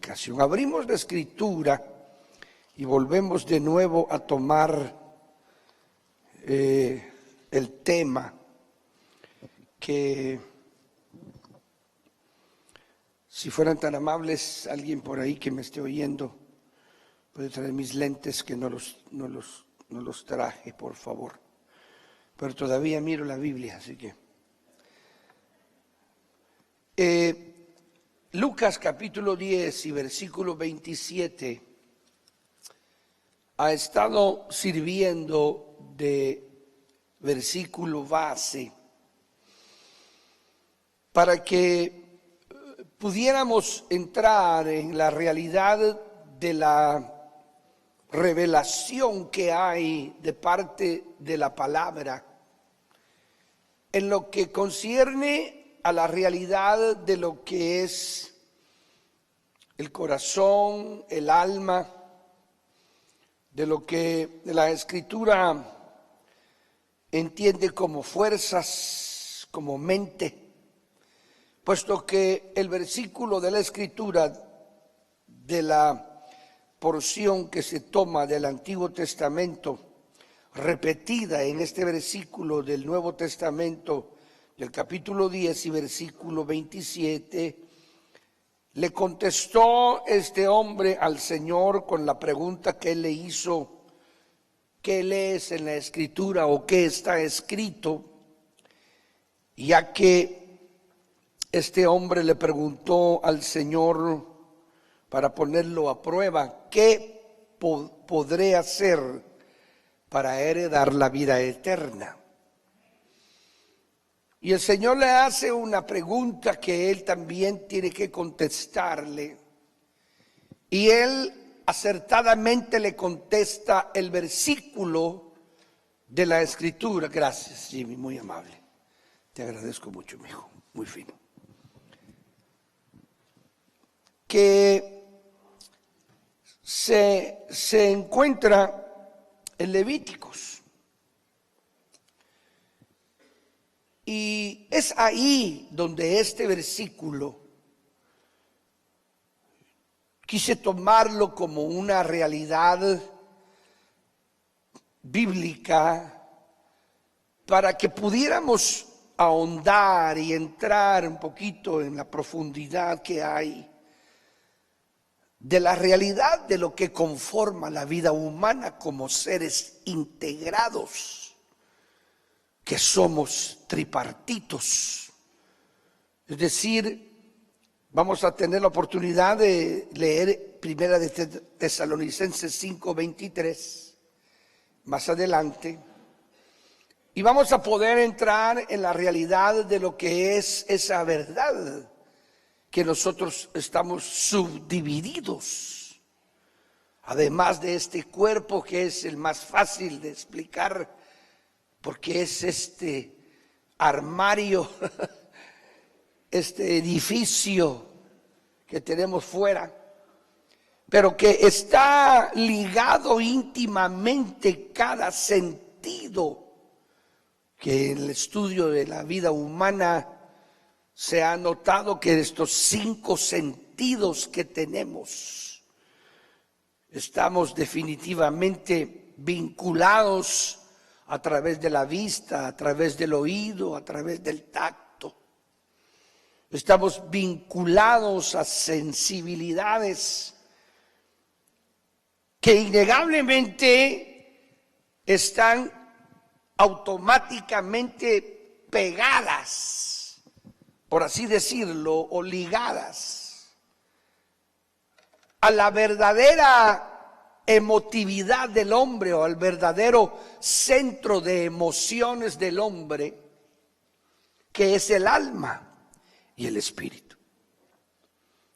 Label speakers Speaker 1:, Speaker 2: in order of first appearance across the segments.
Speaker 1: predicación. Abrimos la Escritura y volvemos de nuevo a tomar el tema que, si fueran tan amables, alguien por ahí que me esté oyendo, puede traer mis lentes, que no los traje, por favor. Pero todavía miro la Biblia, así que... Lucas capítulo 10 y versículo 27 ha estado sirviendo de versículo base para que pudiéramos entrar en la realidad de la revelación que hay de parte de la palabra en lo que concierne a la realidad de lo que es el corazón, el alma, de lo que la Escritura entiende como fuerzas, como mente, puesto que el versículo de la Escritura de la porción que se toma del Antiguo Testamento, repetida en este versículo del Nuevo Testamento, del capítulo 10 y versículo 27, le contestó este hombre al Señor con la pregunta que él le hizo: ¿qué lees en la Escritura o qué está escrito? Ya que este hombre le preguntó al Señor para ponerlo a prueba: ¿qué podré hacer para heredar la vida eterna? Y el Señor le hace una pregunta que él también tiene que contestarle. Y él acertadamente le contesta el versículo de la Escritura. Gracias, Jimmy, muy amable. Te agradezco mucho, mi hijo, muy fino. Que se encuentra en Levíticos. Y es ahí donde este versículo quise tomarlo como una realidad bíblica para que pudiéramos ahondar y entrar un poquito en la profundidad que hay de la realidad de lo que conforma la vida humana como seres integrados, que somos tripartitos. Es decir, vamos a tener la oportunidad de leer Primera de Tesalonicenses 5:23 más adelante, y vamos a poder entrar en la realidad de lo que es esa verdad, que nosotros estamos subdivididos, además de este cuerpo que es el más fácil de explicar, porque es este armario, este edificio que tenemos fuera, pero que está ligado íntimamente cada sentido, que en el estudio de la vida humana se ha notado que estos 5 sentidos que tenemos estamos definitivamente vinculados a través de la vista, a través del oído, a través del tacto. Estamos vinculados a sensibilidades que innegablemente están automáticamente pegadas, por así decirlo, o ligadas a la verdadera emotividad del hombre, o al verdadero centro de emociones del hombre, que es el alma y el espíritu.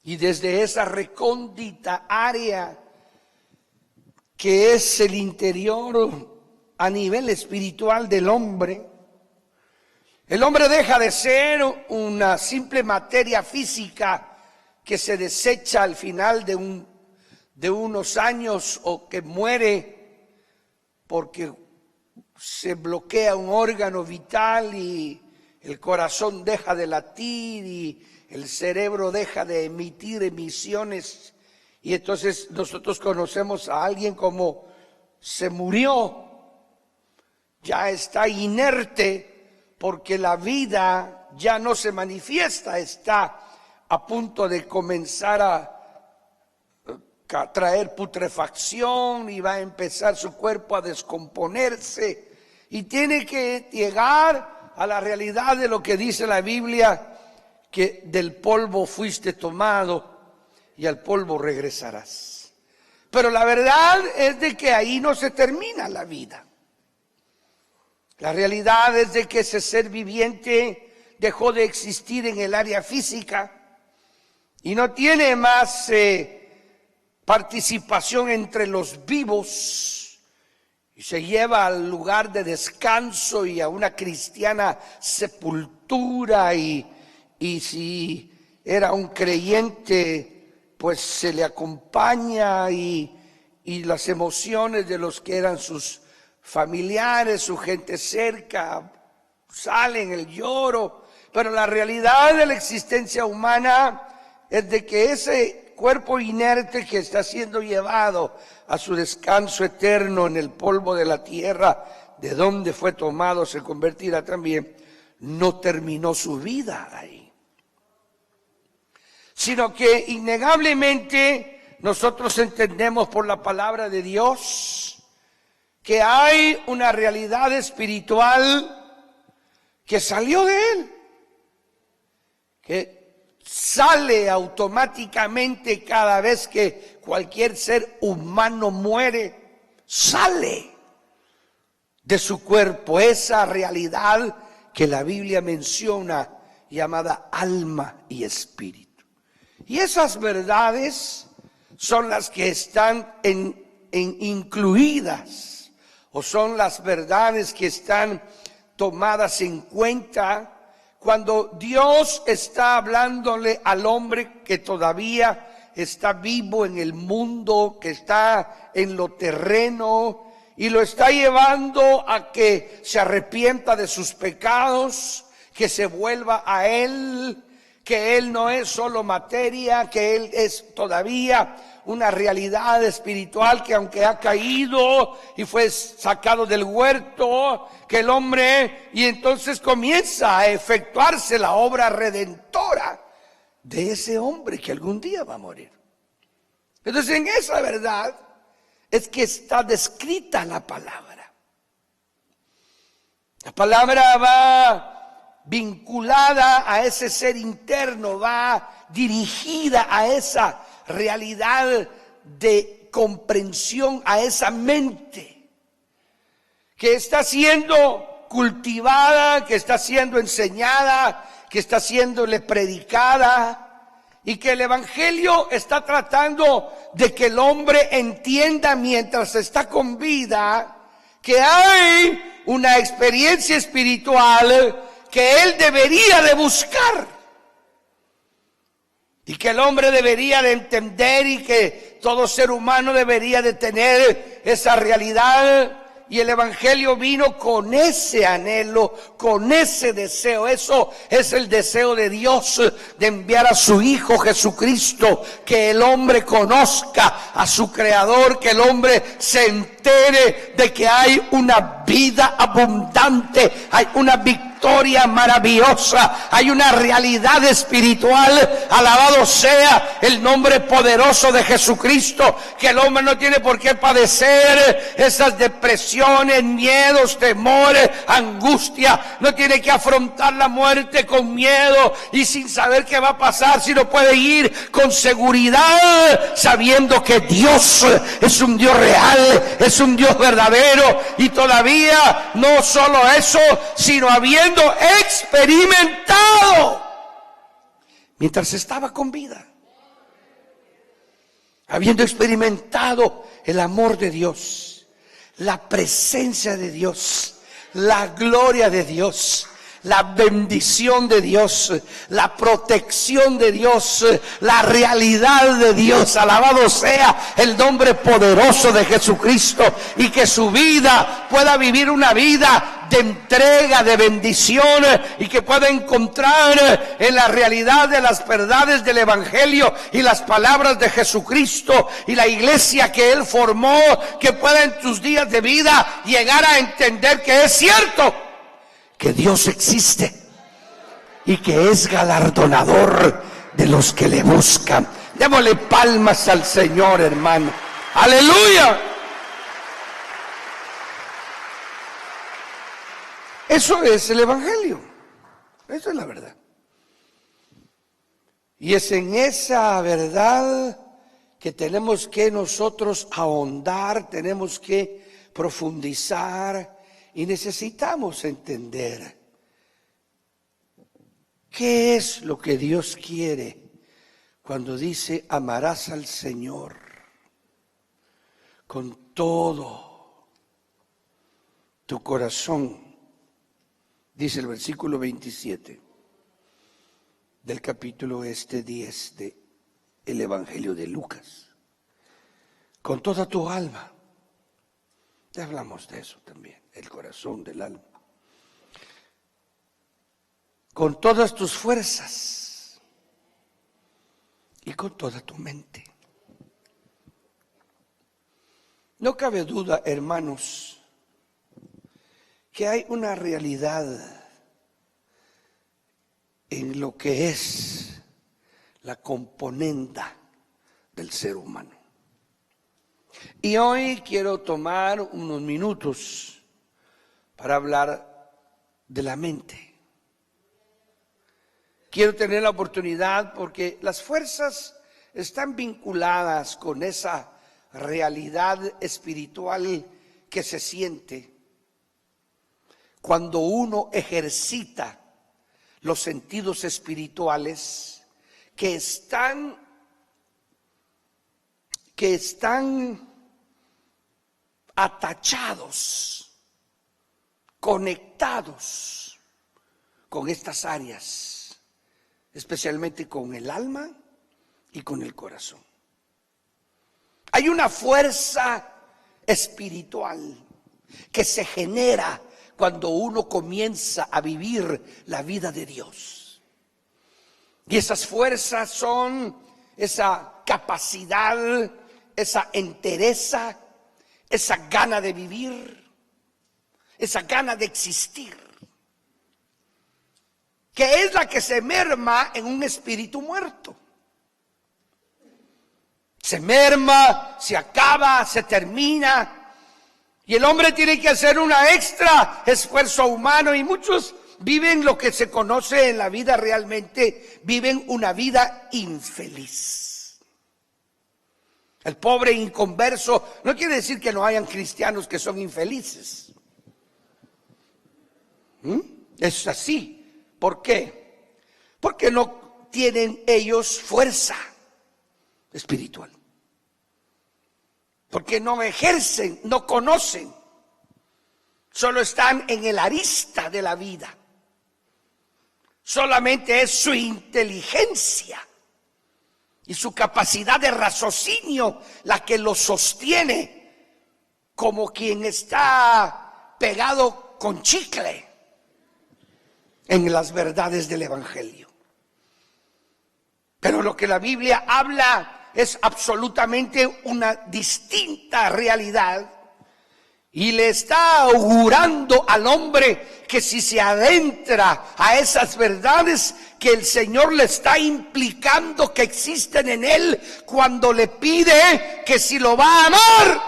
Speaker 1: Y desde esa recóndita área que es el interior a nivel espiritual del hombre, el hombre deja de ser una simple materia física que se desecha al final de unos años, o que muere porque se bloquea un órgano vital y el corazón deja de latir y el cerebro deja de emitir emisiones Y entonces nosotros conocemos a alguien como se murió, ya está inerte porque la vida ya no se manifiesta, está a punto de comenzar a traer putrefacción y va a empezar su cuerpo a descomponerse y tiene que llegar a la realidad de lo que dice la Biblia, que del polvo fuiste tomado y al polvo regresarás. Pero la verdad es de que ahí no se termina la vida. La realidad es de que ese ser viviente dejó de existir en el área física y no tiene más participación entre los vivos y se lleva al lugar de descanso y a una cristiana sepultura y si era un creyente, pues se le acompaña y las emociones de los que eran sus familiares, su gente cerca, salen el lloro. Pero la realidad de la existencia humana es de que ese cuerpo inerte que está siendo llevado a su descanso eterno en el polvo de la tierra, de donde fue tomado, se convertirá también, no terminó su vida ahí. Sino que innegablemente nosotros entendemos por la palabra de Dios que hay una realidad espiritual que salió de Él, que sale automáticamente cada vez que cualquier ser humano muere, sale de su cuerpo esa realidad que la Biblia menciona llamada alma y espíritu. Y esas verdades son las que están incluidas, o son las verdades que están tomadas en cuenta cuando Dios está hablándole al hombre que todavía está vivo en el mundo, que está en lo terreno, y lo está llevando a que se arrepienta de sus pecados, que se vuelva a Él, que Él no es solo materia, que Él es todavía una realidad espiritual, que aunque ha caído y fue sacado del huerto, que el hombre, y entonces comienza a efectuarse la obra redentora de ese hombre que algún día va a morir. Entonces en esa verdad es que está descrita la palabra. La palabra va vinculada a ese ser interno, va dirigida a esa realidad de comprensión, a esa mente que está siendo cultivada, que está siendo enseñada, que está siéndole predicada, y que el Evangelio está tratando de que el hombre entienda mientras está con vida que hay una experiencia espiritual que él debería de buscar y que el hombre debería de entender, y que todo ser humano debería de tener esa realidad. Y el Evangelio vino con ese anhelo, con ese deseo. Eso es el deseo de Dios, de enviar a su Hijo Jesucristo, que el hombre conozca a su Creador, que el hombre se entere de que hay una vida abundante, hay una victoria maravillosa, hay una realidad espiritual. Alabado sea el nombre poderoso de Jesucristo, que el hombre no tiene por qué padecer esas depresiones, miedos, temores, angustia. No tiene que afrontar la muerte con miedo y sin saber qué va a pasar, sino puede ir con seguridad, sabiendo que Dios es un Dios real, es un Dios verdadero. Y todavía no solo eso, sino habiendo experimentado mientras estaba con vida, habiendo experimentado el amor de Dios, la presencia de Dios, la gloria de Dios, la bendición de Dios, la protección de Dios, la realidad de Dios. Alabado sea el nombre poderoso de Jesucristo, y que su vida pueda vivir una vida de entrega, de bendición, y que pueda encontrar en la realidad de las verdades del Evangelio y las palabras de Jesucristo y la iglesia que Él formó, que pueda en tus días de vida llegar a entender que es cierto que Dios existe y que es galardonador de los que le buscan. Démosle palmas al Señor, hermano. ¡Aleluya! Eso es el Evangelio. Eso es la verdad. Y es en esa verdad que tenemos que nosotros ahondar, tenemos que profundizar, y necesitamos entender qué es lo que Dios quiere cuando dice: amarás al Señor con todo tu corazón. Dice el versículo 27 del capítulo 10 de el Evangelio de Lucas. Con toda tu alma. Ya hablamos de eso también, el corazón del alma. Con todas tus fuerzas y con toda tu mente. No cabe duda, hermanos, que hay una realidad en lo que es la componenda del ser humano. Y hoy quiero tomar unos minutos para hablar de la mente. Quiero tener la oportunidad porque las fuerzas están vinculadas con esa realidad espiritual que se siente cuando uno ejercita los sentidos espirituales que están atachados, conectados con estas áreas, especialmente con el alma y con el corazón. Hay una fuerza espiritual que se genera cuando uno comienza a vivir la vida de Dios. Y esas fuerzas son esa capacidad, esa entereza, esa gana de vivir, esa gana de existir, que es la que se merma en un espíritu muerto. Se merma, se acaba, se termina. Y el hombre tiene que hacer una extra esfuerzo humano, y muchos viven lo que se conoce en la vida realmente, viven una vida infeliz. El pobre inconverso no quiere decir que no hayan cristianos que son infelices. Es así. ¿Por qué? Porque no tienen ellos fuerza espiritual. Porque no ejercen, no conocen, solo están en el arista de la vida. Solamente es su inteligencia y su capacidad de raciocinio la que los sostiene, como quien está pegado con chicle en las verdades del Evangelio. Pero lo que la Biblia habla es absolutamente una distinta realidad, y le está augurando al hombre que si se adentra a esas verdades que el Señor le está implicando que existen en él, cuando le pide que si lo va a amar,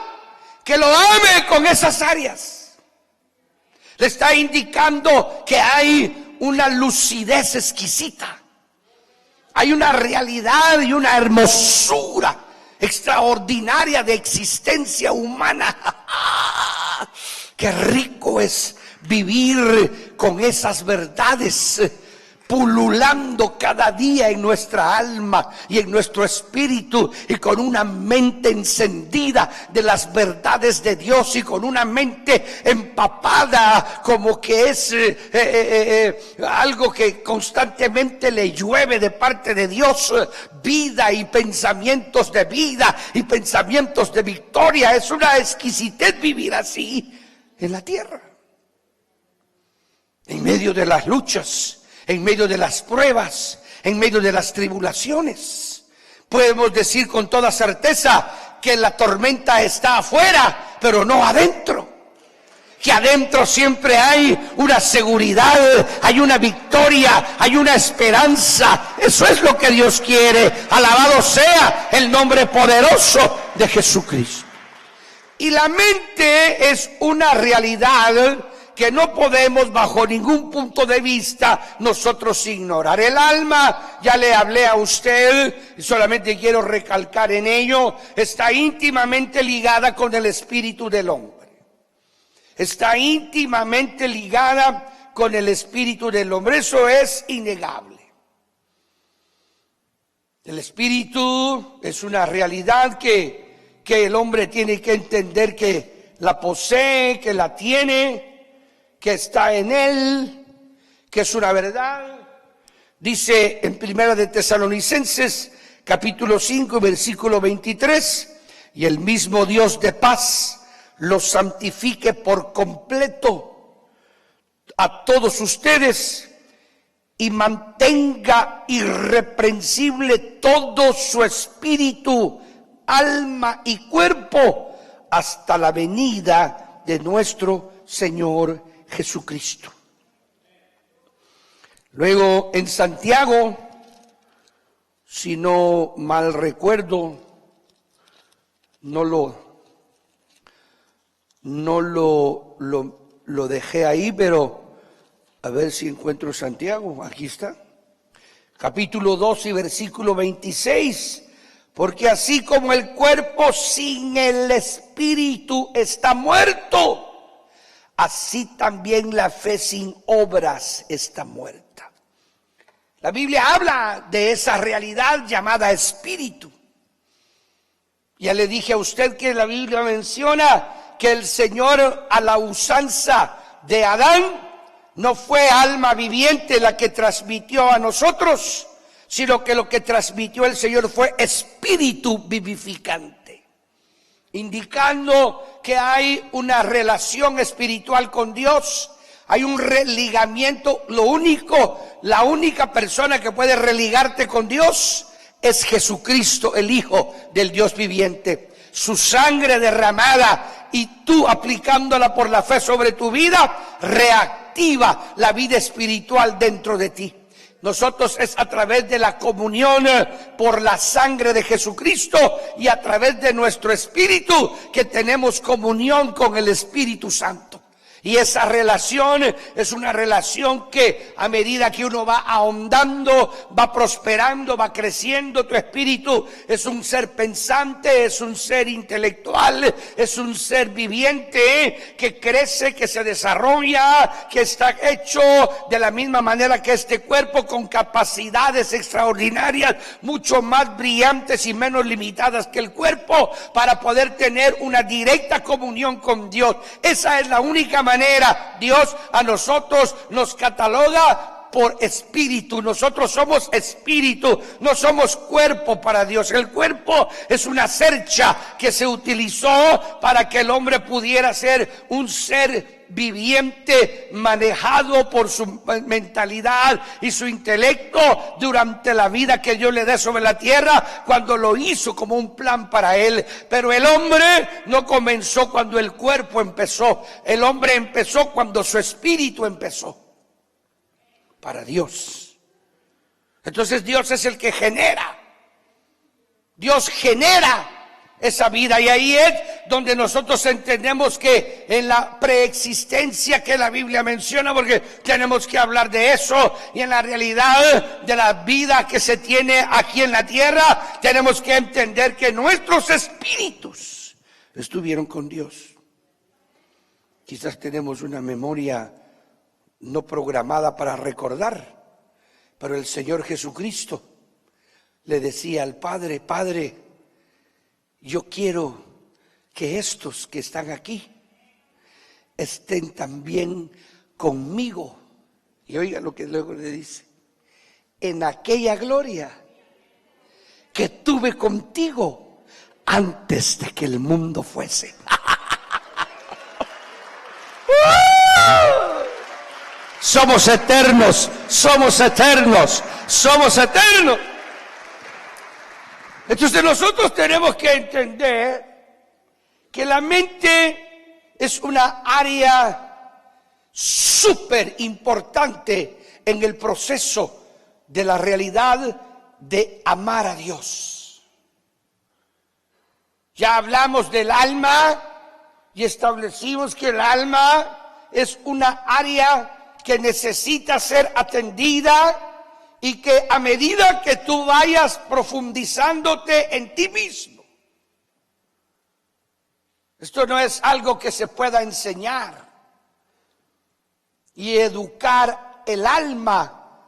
Speaker 1: que lo ame con esas áreas. Le está indicando que hay una lucidez exquisita. Hay una realidad y una hermosura extraordinaria de existencia humana. Qué rico es vivir con esas verdades pululando cada día en nuestra alma y en nuestro espíritu, y con una mente encendida de las verdades de Dios, y con una mente empapada como que es algo que constantemente le llueve de parte de Dios, vida y pensamientos de vida y pensamientos de victoria. Es una exquisitez vivir así en la tierra, en medio de las luchas, en medio de las pruebas, en medio de las tribulaciones. Podemos decir con toda certeza que la tormenta está afuera, pero no adentro. Que adentro siempre hay una seguridad, hay una victoria, hay una esperanza. Eso es lo que Dios quiere. Alabado sea el nombre poderoso de Jesucristo. Y la mente es una realidad que no podemos bajo ningún punto de vista nosotros ignorar. El alma, ya le hablé a usted, y solamente quiero recalcar en ello, está íntimamente ligada con el espíritu del hombre. Está íntimamente ligada con el espíritu del hombre. Eso es innegable. El espíritu es una realidad que el hombre tiene que entender que la posee, que la tiene, que está en él, que es una verdad. Dice en Primera de Tesalonicenses, capítulo 5, versículo 23, y el mismo Dios de paz los santifique por completo a todos ustedes, y mantenga irreprensible todo su espíritu, alma y cuerpo hasta la venida de nuestro Señor Jesucristo. Luego en Santiago, si no mal recuerdo, no lo dejé ahí, pero a ver si encuentro Santiago. Aquí está. Capítulo 2 y versículo 26. Porque así como el cuerpo sin el espíritu está muerto, así también la fe sin obras está muerta. La Biblia habla de esa realidad llamada espíritu. Ya le dije a usted que la Biblia menciona que el Señor, a la usanza de Adán, no fue alma viviente la que transmitió a nosotros, sino que lo que transmitió el Señor fue espíritu vivificante, indicando que hay una relación espiritual con Dios, hay un religamiento. La única persona que puede religarte con Dios es Jesucristo, el Hijo del Dios viviente. Su sangre derramada y tú aplicándola por la fe sobre tu vida, reactiva la vida espiritual dentro de ti. Nosotros es a través de la comunión por la sangre de Jesucristo y a través de nuestro espíritu que tenemos comunión con el Espíritu Santo. Y esa relación es una relación que a medida que uno va ahondando, va prosperando, va creciendo. Tu espíritu es un ser pensante, es un ser intelectual, es un ser viviente que crece, que se desarrolla, que está hecho de la misma manera que este cuerpo, con capacidades extraordinarias, mucho más brillantes y menos limitadas que el cuerpo, para poder tener una directa comunión con Dios. Esa es la única manera. Dios a nosotros nos cataloga por espíritu. Nosotros somos espíritu, no somos cuerpo para Dios. El cuerpo es una cercha que se utilizó para que el hombre pudiera ser un ser viviente, manejado por su mentalidad y su intelecto durante la vida que Dios le dé sobre la tierra, cuando lo hizo como un plan para él. Pero el hombre no comenzó cuando el cuerpo empezó. El hombre empezó cuando su espíritu empezó para Dios. Entonces Dios es el que genera. Dios genera esa vida, y ahí es donde nosotros entendemos que en la preexistencia que la Biblia menciona, porque tenemos que hablar de eso, y en la realidad de la vida que se tiene aquí en la tierra, tenemos que entender que nuestros espíritus estuvieron con Dios. Quizás tenemos una memoria no programada para recordar, Pero el Señor Jesucristo le decía al Padre: Padre, yo quiero que estos que están aquí estén también conmigo. Y oiga lo que luego le dice: en aquella gloria que tuve contigo antes de que el mundo fuese. Somos eternos, somos eternos, somos eternos. Entonces nosotros tenemos que entender que la mente es una área súper importante en el proceso de la realidad de amar a Dios. Ya hablamos del alma y establecimos que el alma es una área que necesita ser atendida y que a medida que tú vayas profundizándote en ti mismo, esto no es algo que se pueda enseñar y educar el alma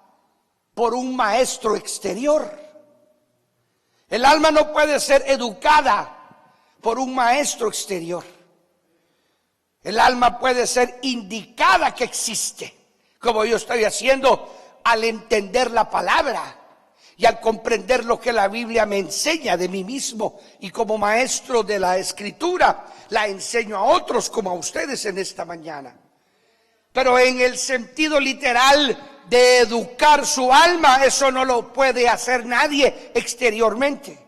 Speaker 1: por un maestro exterior. El alma no puede ser educada por un maestro exterior. El alma puede ser indicada que existe, como yo estoy haciendo al entender la palabra y al comprender lo que la Biblia me enseña de mí mismo, y como maestro de la Escritura la enseño a otros como a ustedes en esta mañana. Pero en el sentido literal de educar su alma, eso no lo puede hacer nadie exteriormente.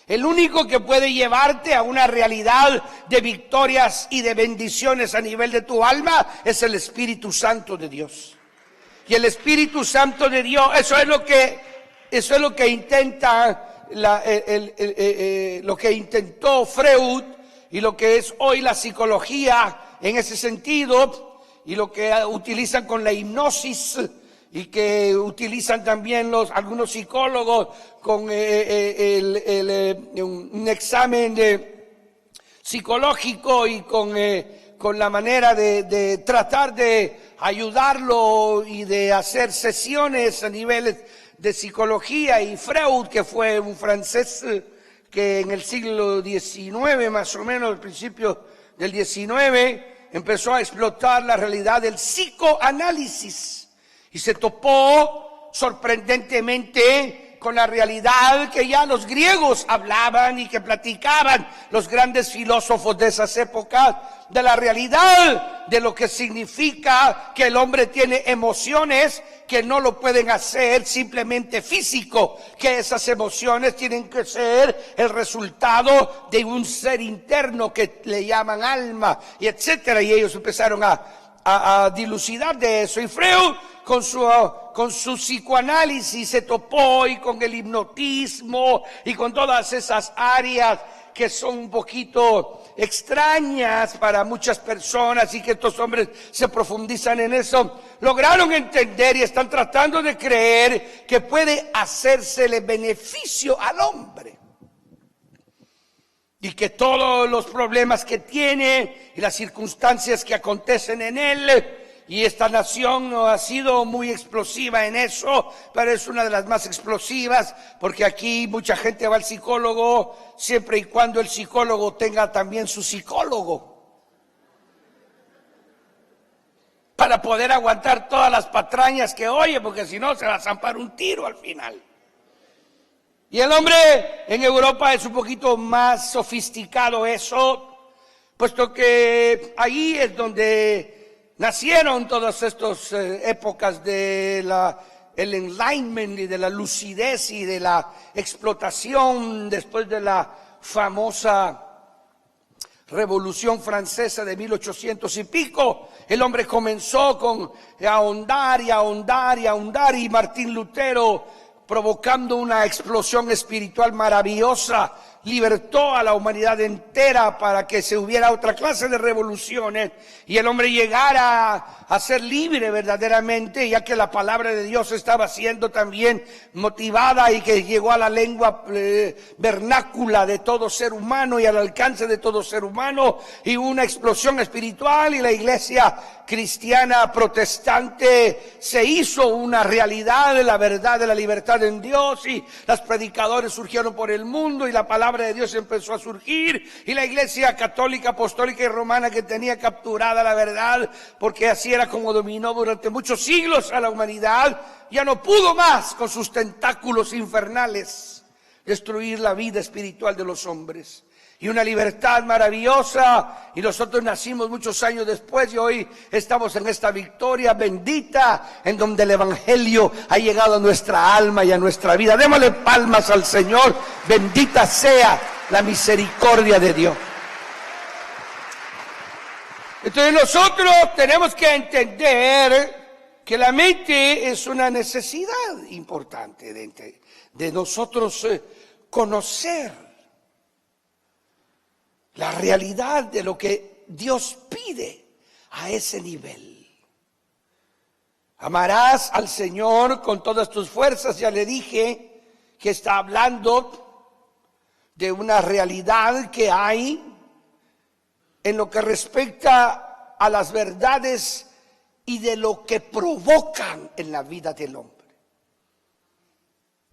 Speaker 1: El único que puede llevarte a una realidad de victorias y de bendiciones a nivel de tu alma es el Espíritu Santo de Dios. Y el Espíritu Santo de Dios, eso es lo que intenta, lo que intentó Freud y lo que es hoy la psicología en ese sentido, y lo que utilizan con la hipnosis, y que utilizan también algunos psicólogos con un examen psicológico y con la manera de tratar de ayudarlo y de hacer sesiones a niveles de psicología. Y Freud, que fue un francés que en el siglo XIX, más o menos al principio del XIX, empezó a explotar la realidad del psicoanálisis. Y se topó sorprendentemente con la realidad que ya los griegos hablaban y que platicaban los grandes filósofos de esas épocas, de la realidad de lo que significa que el hombre tiene emociones que no lo pueden hacer simplemente físico, que esas emociones tienen que ser el resultado de un ser interno que le llaman alma, y etcétera. Y ellos empezaron a dilucidar de eso. Y Freud con su psicoanálisis se topó, y con el hipnotismo y con todas esas áreas que son un poquito extrañas para muchas personas, y que estos hombres se profundizan en eso, lograron entender y están tratando de creer que puede hacérsele beneficio al hombre, y que todos los problemas que tiene y las circunstancias que acontecen en él, y esta nación no ha sido muy explosiva en eso, pero es una de las más explosivas, porque aquí mucha gente va al psicólogo siempre y cuando el psicólogo tenga también su psicólogo, para poder aguantar todas las patrañas que oye, porque si no se va a zampar un tiro al final. Y el hombre en Europa es un poquito más sofisticado eso, puesto que ahí es donde nacieron todas estas épocas de el enlightenment y de la lucidez y de la explotación después de la famosa Revolución Francesa de 1800 y pico. El hombre comenzó a ahondar y ahondar y ahondar, y Martín Lutero, provocando una explosión espiritual maravillosa, libertó a la humanidad entera para que se hubiera otra clase de revoluciones y el hombre llegara a ser libre verdaderamente, ya que la palabra de Dios estaba siendo también motivada y que llegó a la lengua vernácula de todo ser humano y al alcance de todo ser humano, y una explosión espiritual, y la iglesia cristiana protestante se hizo una realidad de la verdad de la libertad en Dios, y los predicadores surgieron por el mundo y la palabra de Dios empezó a surgir, y la iglesia católica, apostólica y romana, que tenía capturada la verdad, porque así era como dominó durante muchos siglos a la humanidad, ya no pudo más con sus tentáculos infernales destruir la vida espiritual de los hombres. Y una libertad maravillosa, y nosotros nacimos muchos años después y hoy estamos en esta victoria bendita en donde el evangelio ha llegado a nuestra alma y a nuestra vida. Démosle palmas al Señor, bendita sea la misericordia de Dios. Entonces nosotros tenemos que entender que la mente es una necesidad importante de nosotros conocer la realidad de lo que Dios pide a ese nivel. Amarás al Señor con todas tus fuerzas. Ya le dije que está hablando de una realidad que hay en lo que respecta a las verdades y de lo que provocan en la vida del hombre.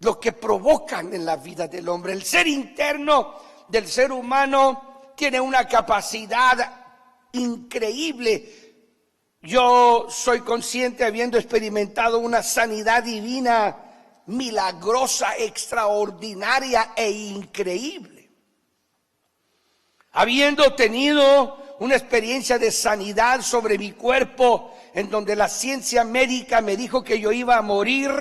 Speaker 1: Lo que provocan en la vida del hombre. El ser interno del ser humano tiene una capacidad increíble. Yo soy consciente, habiendo experimentado una sanidad divina milagrosa, extraordinaria e increíble. Habiendo tenido una experiencia de sanidad sobre mi cuerpo, en donde la ciencia médica me dijo que yo iba a morir,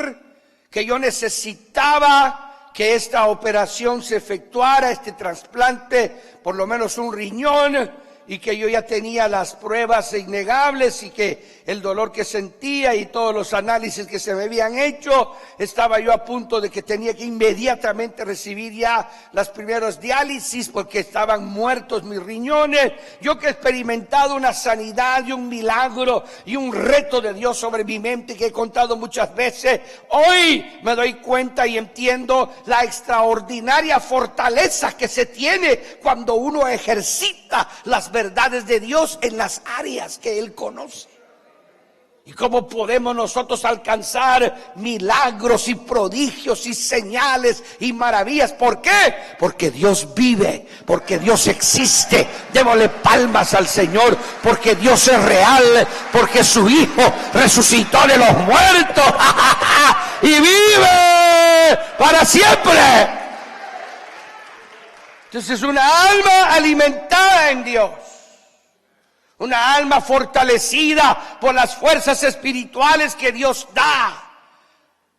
Speaker 1: que yo necesitaba que esta operación se efectuara, este trasplante, por lo menos un riñón, y que yo ya tenía las pruebas innegables y que el dolor que sentía y todos los análisis que se me habían hecho, estaba yo a punto de que tenía que inmediatamente recibir ya las primeras diálisis porque estaban muertos mis riñones. Yo que he experimentado una sanidad y un milagro y un reto de Dios sobre mi mente que he contado muchas veces, hoy me doy cuenta y entiendo la extraordinaria fortaleza que se tiene cuando uno ejercita las verdades de Dios en las áreas que Él conoce. ¿Y cómo podemos nosotros alcanzar milagros y prodigios y señales y maravillas? ¿Por qué? Porque Dios vive, porque Dios existe. Démosle palmas al Señor, porque Dios es real, porque su Hijo resucitó de los muertos y vive para siempre. Entonces es una alma alimentada en Dios. Una alma fortalecida por las fuerzas espirituales que Dios da.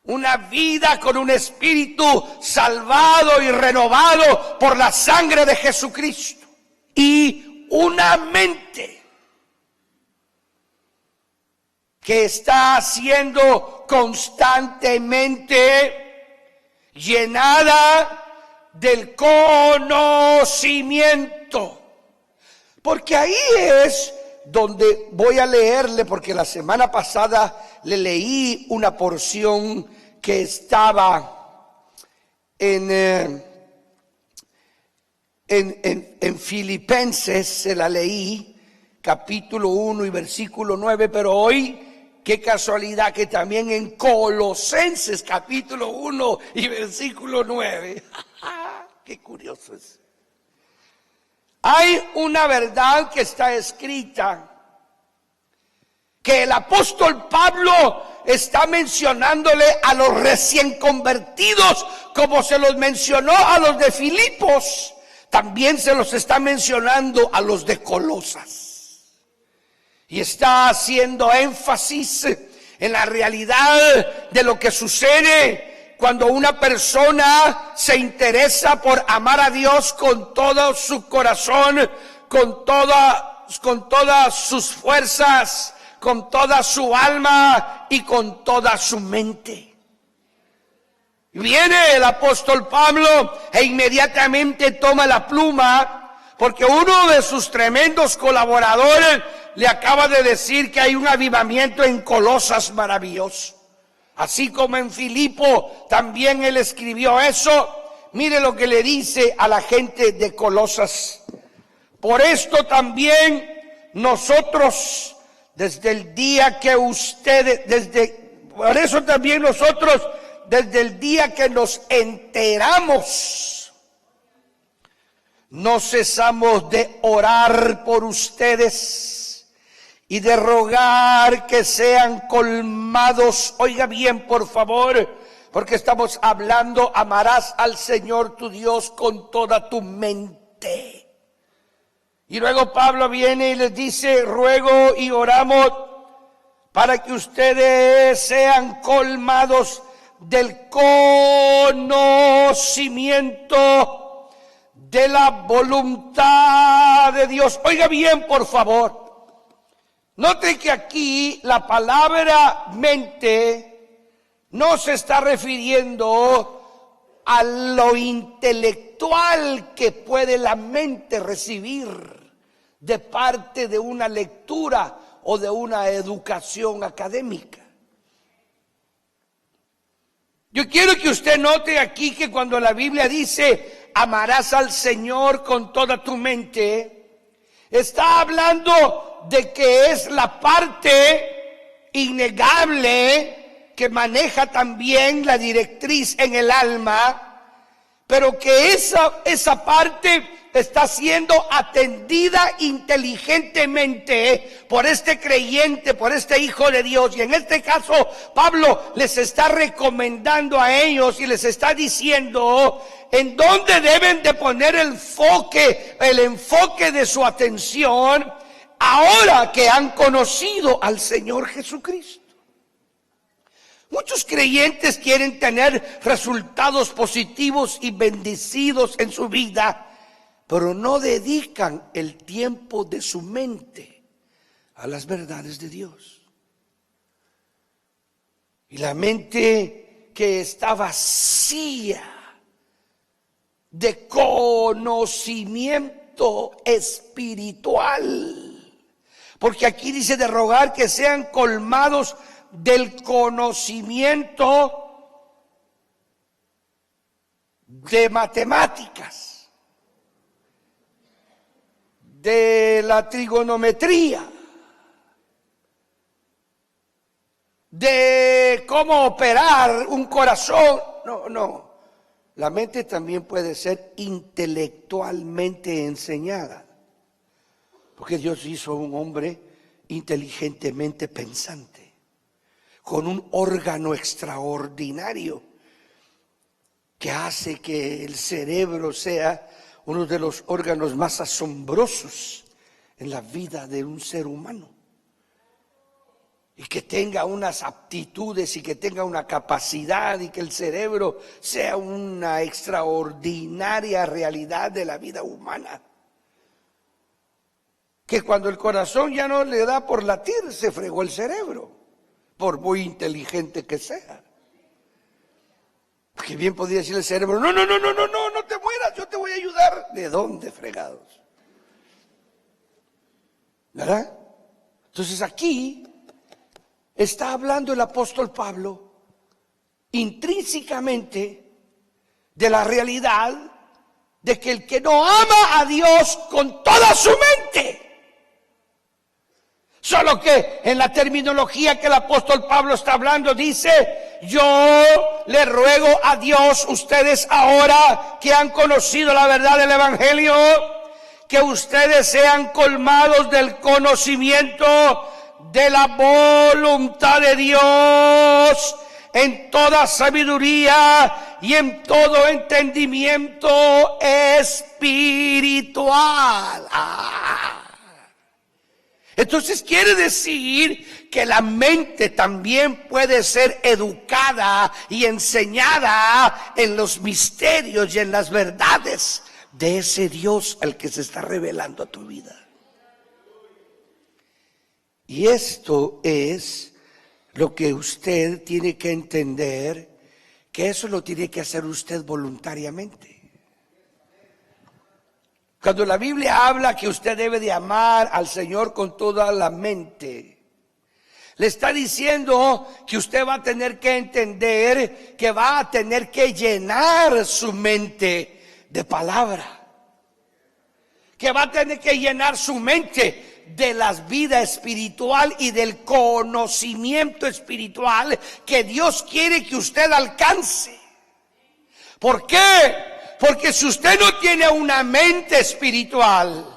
Speaker 1: Una vida con un espíritu salvado y renovado por la sangre de Jesucristo. Y una mente que está siendo constantemente llenada del conocimiento. Porque ahí es donde voy a leerle, porque la semana pasada le leí una porción que estaba en Filipenses, se la leí, capítulo 1 y versículo 9, pero hoy, qué casualidad que también en Colosenses, capítulo 1 y versículo 9. Qué curioso es. Hay una verdad que está escrita, que el apóstol Pablo está mencionándole a los recién convertidos, como se los mencionó a los de Filipos, también se los está mencionando a los de Colosas. Y está haciendo énfasis en la realidad de lo que sucede cuando una persona se interesa por amar a Dios con todo su corazón, con todas sus fuerzas, con toda su alma y con toda su mente. Viene el apóstol Pablo e inmediatamente toma la pluma, porque uno de sus tremendos colaboradores le acaba de decir que hay un avivamiento en Colosas maravilloso. Así como en Filipo también él escribió eso. Mire lo que le dice a la gente de Colosas. Por esto también nosotros, desde el día que desde el día que nos enteramos, no cesamos de orar por ustedes y de rogar que sean colmados. Oiga bien, por favor, porque estamos hablando, amarás al Señor tu Dios con toda tu mente. Y luego Pablo viene y les dice, ruego y oramos para que ustedes sean colmados del conocimiento de la voluntad de Dios. Oiga bien, por favor. Note que aquí la palabra mente no se está refiriendo a lo intelectual que puede la mente recibir de parte de una lectura o de una educación académica. Yo quiero que usted note aquí que cuando la Biblia dice amarás al Señor con toda tu mente, está hablando de que es la parte innegable que maneja también la directriz en el alma, pero que esa parte está siendo atendida inteligentemente por este creyente, por este hijo de Dios. Y en este caso, Pablo les está recomendando a ellos y les está diciendo en dónde deben de poner el enfoque de su atención ahora que han conocido al Señor Jesucristo. Muchos creyentes quieren tener resultados positivos y bendecidos en su vida, pero no dedican el tiempo de su mente a las verdades de Dios. Y la mente que está vacía de conocimiento espiritual, porque aquí dice de rogar que sean colmados del conocimiento de matemáticas, de la trigonometría, de cómo operar un corazón. No. La mente también puede ser intelectualmente enseñada, porque Dios hizo un hombre inteligentemente pensante, con un órgano extraordinario que hace que el cerebro sea uno de los órganos más asombrosos en la vida de un ser humano. Y que tenga unas aptitudes y que tenga una capacidad y que el cerebro sea una extraordinaria realidad de la vida humana. Que cuando el corazón ya no le da por latir, se fregó el cerebro, por muy inteligente que sea. Porque bien podría decir el cerebro, no te mueras, yo te voy a ayudar. ¿De dónde, fregados? ¿Verdad? Entonces aquí está hablando el apóstol Pablo intrínsecamente de la realidad de que el que no ama a Dios con toda su mente, solo que en la terminología que el apóstol Pablo está hablando dice, yo le ruego a Dios, ustedes ahora que han conocido la verdad del evangelio, que ustedes sean colmados del conocimiento de la voluntad de Dios en toda sabiduría y en todo entendimiento espiritual. Entonces quiere decir que la mente también puede ser educada y enseñada en los misterios y en las verdades de ese Dios al que se está revelando a tu vida. Y esto es lo que usted tiene que entender, que eso lo tiene que hacer usted voluntariamente. Cuando la Biblia habla que usted debe de amar al Señor con toda la mente, le está diciendo que usted va a tener que entender que va a tener que llenar su mente de palabra, que va a tener que llenar su mente de la vida espiritual y del conocimiento espiritual que Dios quiere que usted alcance. ¿Por qué? Porque si usted no tiene una mente espiritual,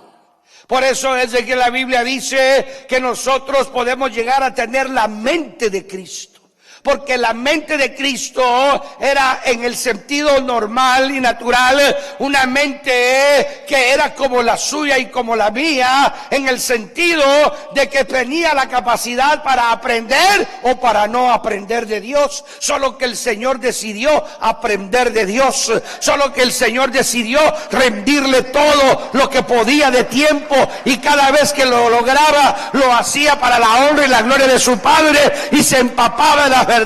Speaker 1: por eso es de que la Biblia dice que nosotros podemos llegar a tener la mente de Cristo. Porque la mente de Cristo era en el sentido normal y natural una mente que era como la suya y como la mía, en el sentido de que tenía la capacidad para aprender o para no aprender de Dios. Solo que el Señor decidió aprender de Dios. Solo que el Señor decidió rendirle todo lo que podía de tiempo, y cada vez que lo lograba lo hacía para la honra y la gloria de su Padre, y se empapaba de las verdades.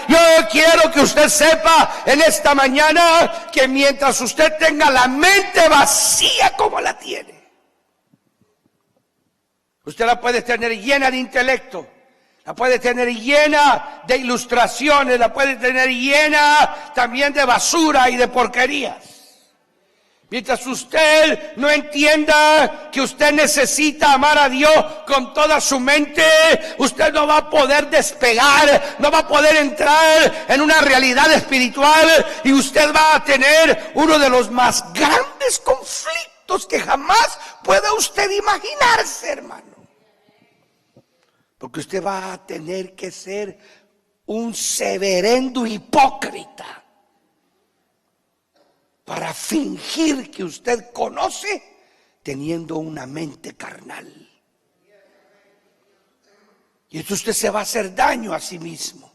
Speaker 1: Yo quiero que usted sepa en esta mañana que mientras usted tenga la mente vacía como la tiene, usted la puede tener llena de intelecto, la puede tener llena de ilustraciones, la puede tener llena también de basura y de porquerías. Mientras usted no entienda que usted necesita amar a Dios con toda su mente, usted no va a poder despegar, no va a poder entrar en una realidad espiritual, y usted va a tener uno de los más grandes conflictos que jamás pueda usted imaginarse, hermano. Porque usted va a tener que ser un severendo hipócrita para fingir que usted conoce teniendo una mente carnal. Y entonces usted se va a hacer daño a sí mismo,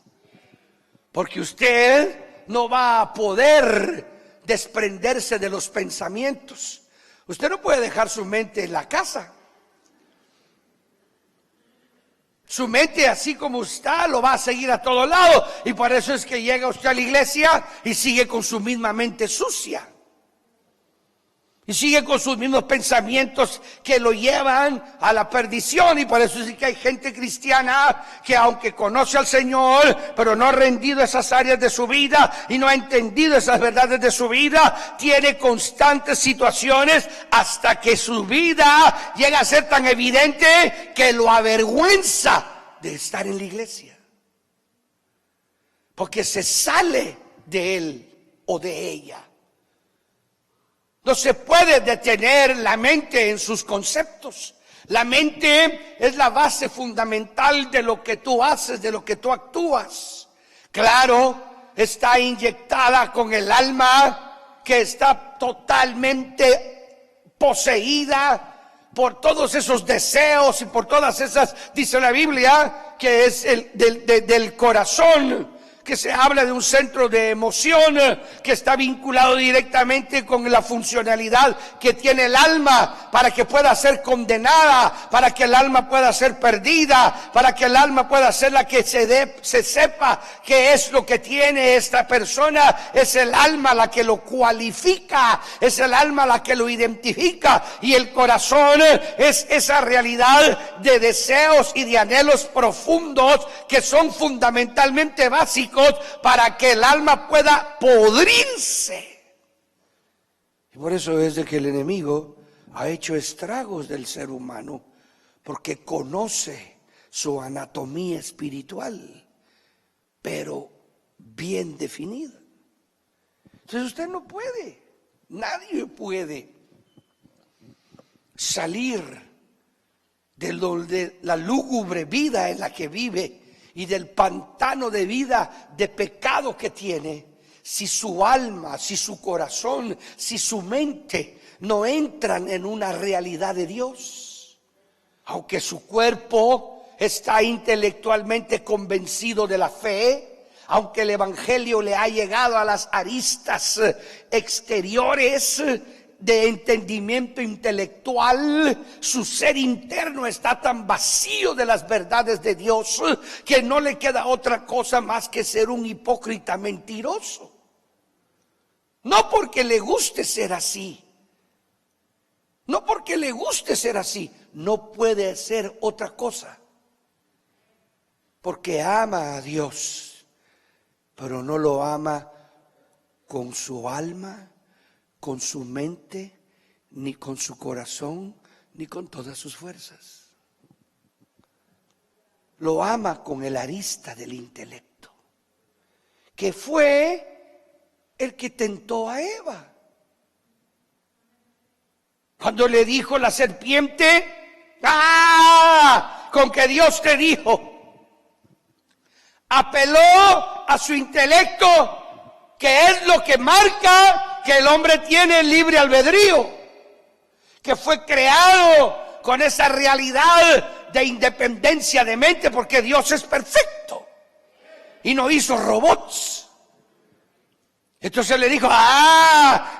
Speaker 1: porque usted no va a poder desprenderse de los pensamientos. Usted no puede dejar su mente en la casa. Su mente, así como está, lo va a seguir a todos lados. Y por eso es que llega usted a la iglesia y sigue con su misma mente sucia. Y sigue con sus mismos pensamientos que lo llevan a la perdición. Y por eso es que hay gente cristiana que, aunque conoce al Señor, pero no ha rendido esas áreas de su vida y no ha entendido esas verdades de su vida, tiene constantes situaciones hasta que su vida llega a ser tan evidente que lo avergüenza de estar en la iglesia. Porque se sale de él o de ella. No se puede detener la mente en sus conceptos. La mente es la base fundamental de lo que tú haces, de lo que tú actúas. Claro, está inyectada con el alma, que está totalmente poseída por todos esos deseos y por todas esas, dice la Biblia, que es del corazón, que se habla de un centro de emoción que está vinculado directamente con la funcionalidad que tiene el alma para que pueda ser condenada, para que el alma pueda ser perdida, para que el alma pueda ser la que se sepa qué es lo que tiene esta persona. Es el alma la que lo cualifica, es el alma la que lo identifica, y el corazón es esa realidad de deseos y de anhelos profundos que son fundamentalmente básicos para que el alma pueda podrirse. Y por eso es de que el enemigo ha hecho estragos del ser humano, porque conoce su anatomía espiritual, pero bien definida. Entonces usted no puede, nadie puede salir de la lúgubre vida en la que vive y del pantano de vida de pecado que tiene, si su alma, si su corazón, si su mente no entran en una realidad de Dios. Aunque su cuerpo está intelectualmente convencido de la fe, aunque el evangelio le ha llegado a las aristas exteriores de entendimiento intelectual, su ser interno está tan vacío de las verdades de Dios que no le queda otra cosa más que ser un hipócrita mentiroso. No porque le guste ser así, no porque le guste ser así, no puede ser otra cosa, porque ama a Dios, pero no lo ama con su alma, con su mente, ni con su corazón, ni con todas sus fuerzas. Lo ama con el arista del intelecto, que fue el que tentó a Eva. Cuando le dijo la serpiente, con que Dios te dijo, apeló a su intelecto, que es lo que marca que el hombre tiene libre albedrío, que fue creado con esa realidad de independencia de mente, porque Dios es perfecto y no hizo robots. Entonces le dijo,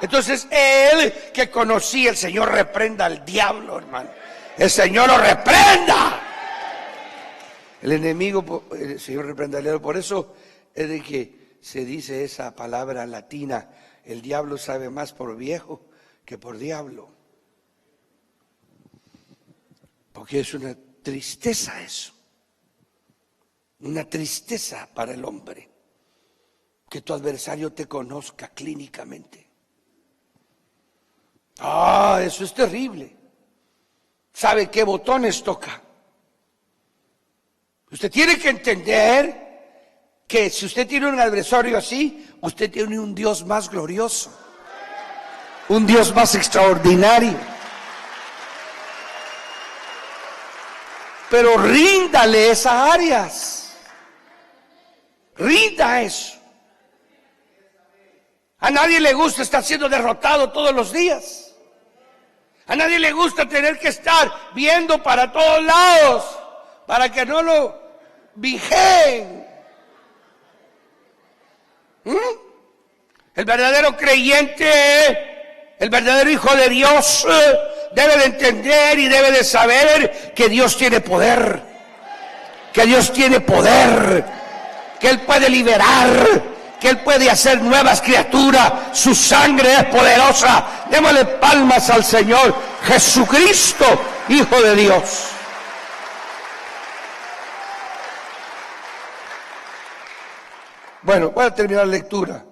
Speaker 1: entonces él que conocía, el Señor reprenda al diablo, hermano. El Señor lo reprenda. El enemigo, el Señor reprenda al diablo. Por eso es de que se dice esa palabra latina, el diablo sabe más por viejo que por diablo. Porque es una tristeza eso. Una tristeza para el hombre. Que tu adversario te conozca clínicamente. Eso es terrible. ¿Sabe qué botones toca? Usted tiene que entender que si usted tiene un adversario así, usted tiene un Dios más glorioso, un Dios más extraordinario. Pero ríndale esas áreas, rinda eso. A nadie le gusta estar siendo derrotado todos los días. A nadie le gusta tener que estar viendo para todos lados para que no lo vigeen. El verdadero creyente, el verdadero hijo de Dios, debe de entender y debe de saber que Dios tiene poder, que Dios tiene poder, que Él puede liberar, que Él puede hacer nuevas criaturas, su sangre es poderosa. Démosle palmas al Señor Jesucristo, Hijo de Dios. Bueno, voy a terminar la lectura.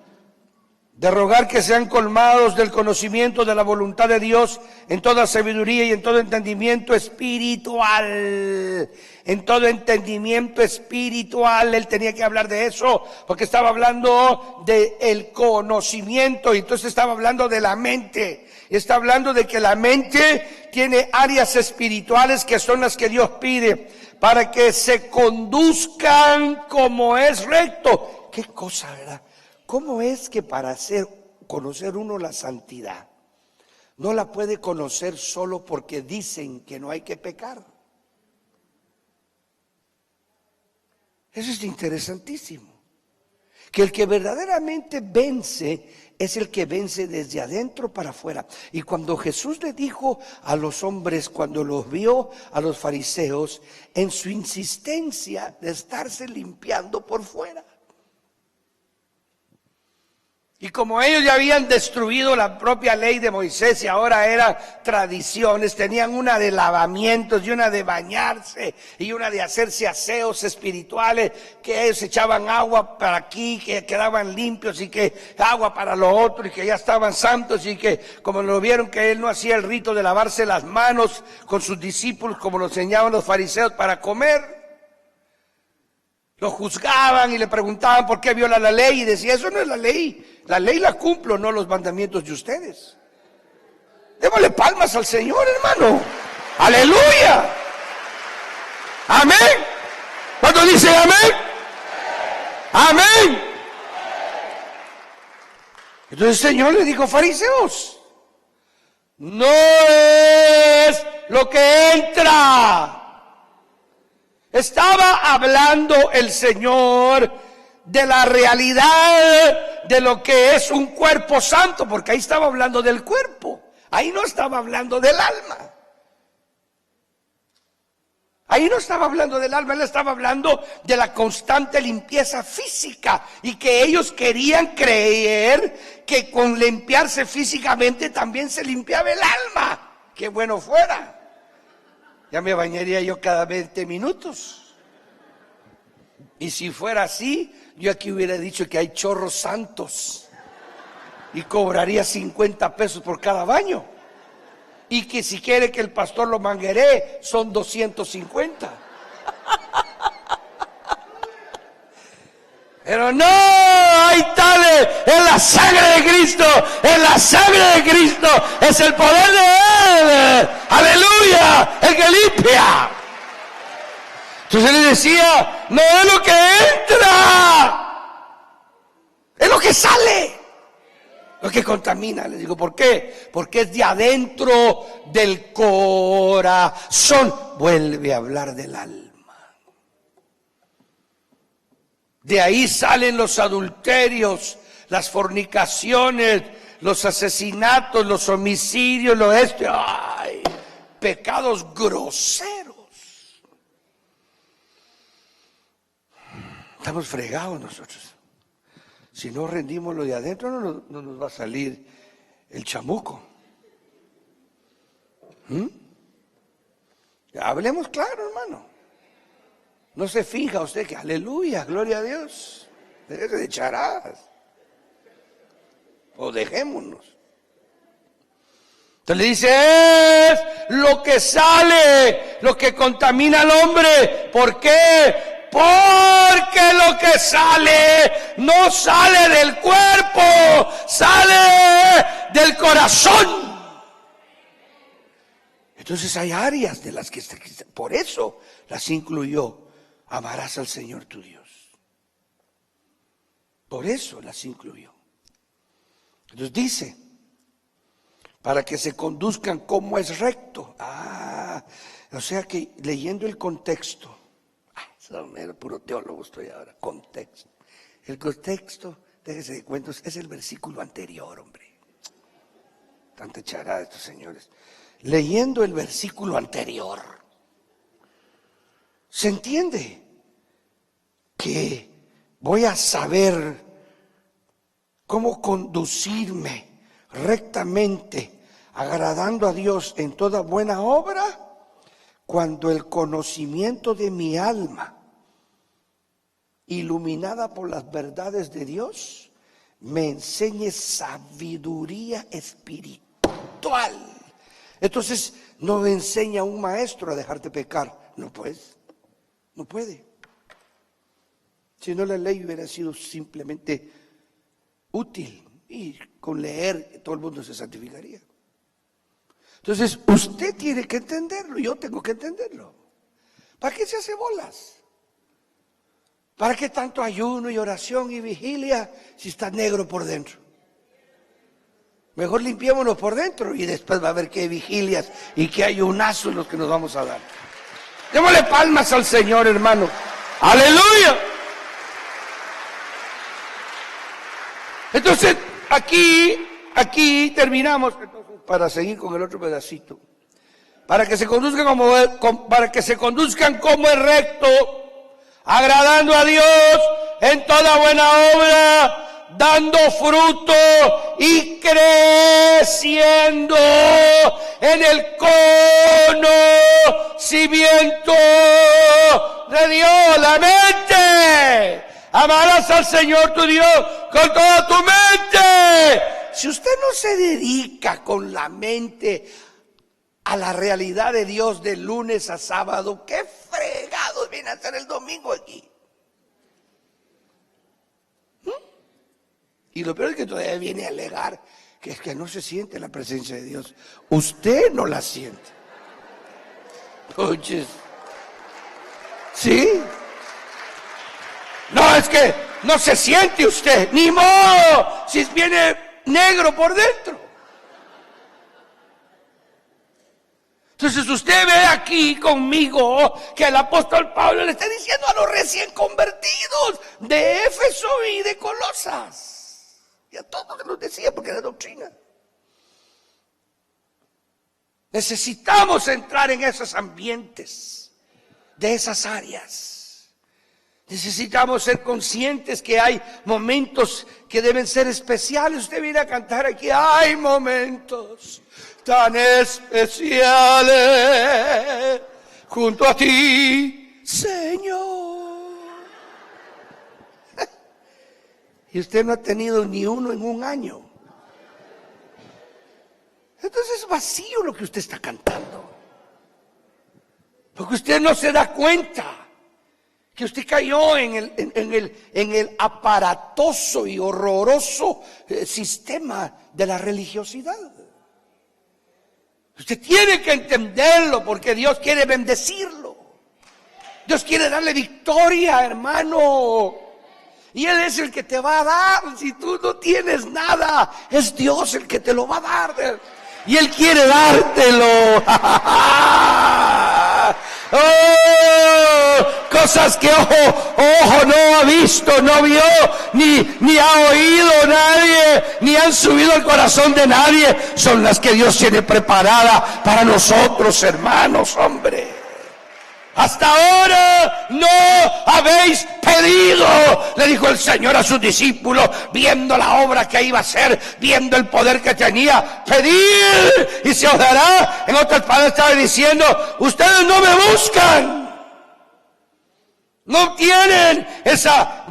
Speaker 1: De rogar que sean colmados del conocimiento de la voluntad de Dios en toda sabiduría y en todo entendimiento espiritual. En todo entendimiento espiritual. Él tenía que hablar de eso porque estaba hablando del conocimiento y entonces estaba hablando de la mente. Está hablando de que la mente tiene áreas espirituales que son las que Dios pide para que se conduzcan como es recto. Qué cosa, ¿verdad? ¿Cómo es que para conocer uno la santidad, no la puede conocer solo porque dicen que no hay que pecar? Eso es interesantísimo. Que el que verdaderamente vence es el que vence desde adentro para afuera. Y cuando Jesús le dijo a los hombres, cuando los vio a los fariseos, en su insistencia de estarse limpiando por fuera. Y como ellos ya habían destruido la propia ley de Moisés y ahora eran tradiciones, tenían una de lavamientos y una de bañarse y una de hacerse aseos espirituales, que ellos echaban agua para aquí, que quedaban limpios y que agua para lo otro y que ya estaban santos y que como lo vieron que él no hacía el rito de lavarse las manos con sus discípulos como lo enseñaban los fariseos para comer. Lo juzgaban y le preguntaban por qué viola la ley y decía, eso no es la ley la cumplo, no los mandamientos de ustedes. Démosle palmas al Señor, hermano. Aleluya. Amén. ¿Cuántos dicen amén? Amén. Entonces el Señor le dijo, fariseos, no es lo que entra. Estaba hablando el Señor de la realidad de lo que es un cuerpo santo, porque ahí estaba hablando del cuerpo. Ahí no estaba hablando del alma. Ahí no estaba hablando del alma, él estaba hablando de la constante limpieza física y que ellos querían creer que con limpiarse físicamente también se limpiaba el alma. ¡Qué bueno fuera! Ya me bañaría yo cada 20 minutos. Y si fuera así, yo aquí hubiera dicho que hay chorros santos y cobraría 50 pesos por cada baño. Y que si quiere que el pastor lo mangueree, son 250. Pero no, hay tales en la sangre de Cristo, en la sangre de Cristo, es el poder de Él, aleluya, el que limpia. Entonces él decía, no es lo que entra, es lo que sale. Lo que contamina, les digo, ¿por qué? Porque es de adentro del corazón. Vuelve a hablar del alma. De ahí salen los adulterios, las fornicaciones, los asesinatos, los homicidios, ¡ay! Pecados groseros. Estamos fregados nosotros. Si no rendimos lo de adentro, no nos va a salir el chamuco. Hablemos claro, hermano. No se finja usted que aleluya, gloria a Dios. Déjese de charadas. O dejémonos. Entonces le dice, es lo que sale, lo que contamina al hombre. ¿Por qué? Porque lo que sale no sale del cuerpo, sale del corazón. Entonces hay áreas de las que por eso las incluyó. Amarás al Señor tu Dios. Por eso las incluyó. Entonces dice, para que se conduzcan como es recto. O sea que leyendo el contexto. Era puro teólogo estoy ahora, contexto. El contexto, déjese de cuentos, es el versículo anterior, hombre. Tanta charada de estos señores. Leyendo el versículo anterior, se entiende que voy a saber cómo conducirme rectamente, agradando a Dios en toda buena obra, cuando el conocimiento de mi alma, iluminada por las verdades de Dios, me enseñe sabiduría espiritual. Entonces no me enseña un maestro a dejarte pecar. No puedes, no puede. Si no, la ley hubiera sido simplemente útil y con leer todo el mundo se santificaría. Entonces usted tiene que entenderlo, yo tengo que entenderlo. ¿Para qué se hace bolas? ¿Para qué tanto ayuno y oración y vigilia si está negro por dentro? Mejor limpiémonos por dentro y después va a ver qué vigilias y qué ayunazos los que nos vamos a dar. Démosle palmas al Señor, hermano. ¡Aleluya! Entonces, aquí terminamos para seguir con el otro pedacito. Para que se conduzcan como es recto, agradando a Dios en toda buena obra, dando fruto y creciendo en el conocimiento de Dios. La mente. Amarás al Señor tu Dios con toda tu mente. Si usted no se dedica con la mente a la realidad de Dios de lunes a sábado, qué fregados viene a hacer el domingo aquí. Y lo peor es que todavía viene a alegar que es que no se siente la presencia de Dios. Usted no la siente. Oye, ¿sí? No, es que no se siente usted, ni modo, si viene negro por dentro. Entonces usted ve aquí conmigo que el apóstol Pablo le está diciendo a los recién convertidos de Éfeso y de Colosas, y a todos que nos decía porque era doctrina. Necesitamos entrar en esos ambientes, de esas áreas. Necesitamos ser conscientes que hay momentos que deben ser especiales. Usted viene a cantar aquí, hay momentos tan especiales junto a ti, Señor. Y usted no ha tenido ni uno en un año. Entonces es vacío lo que usted está cantando. Porque usted no se da cuenta que usted cayó en el aparatoso y horroroso sistema de la religiosidad. Usted tiene que entenderlo porque Dios quiere bendecirlo. Dios quiere darle victoria, hermano. Y Él es el que te va a dar. Si tú no tienes nada, es Dios el que te lo va a dar. Y Él quiere dártelo. Oh, cosas que ojo no ha visto, no vio, ni ha oído nadie, ni han subido al corazón de nadie, son las que Dios tiene preparada para nosotros, hermanos, hombre. Hasta ahora no habéis pedido, le dijo el Señor a sus discípulos, viendo la obra que iba a hacer, viendo el poder que tenía. Pedid y se os dará. En otras palabras estaba diciendo, ustedes no me buscan, no tienen esa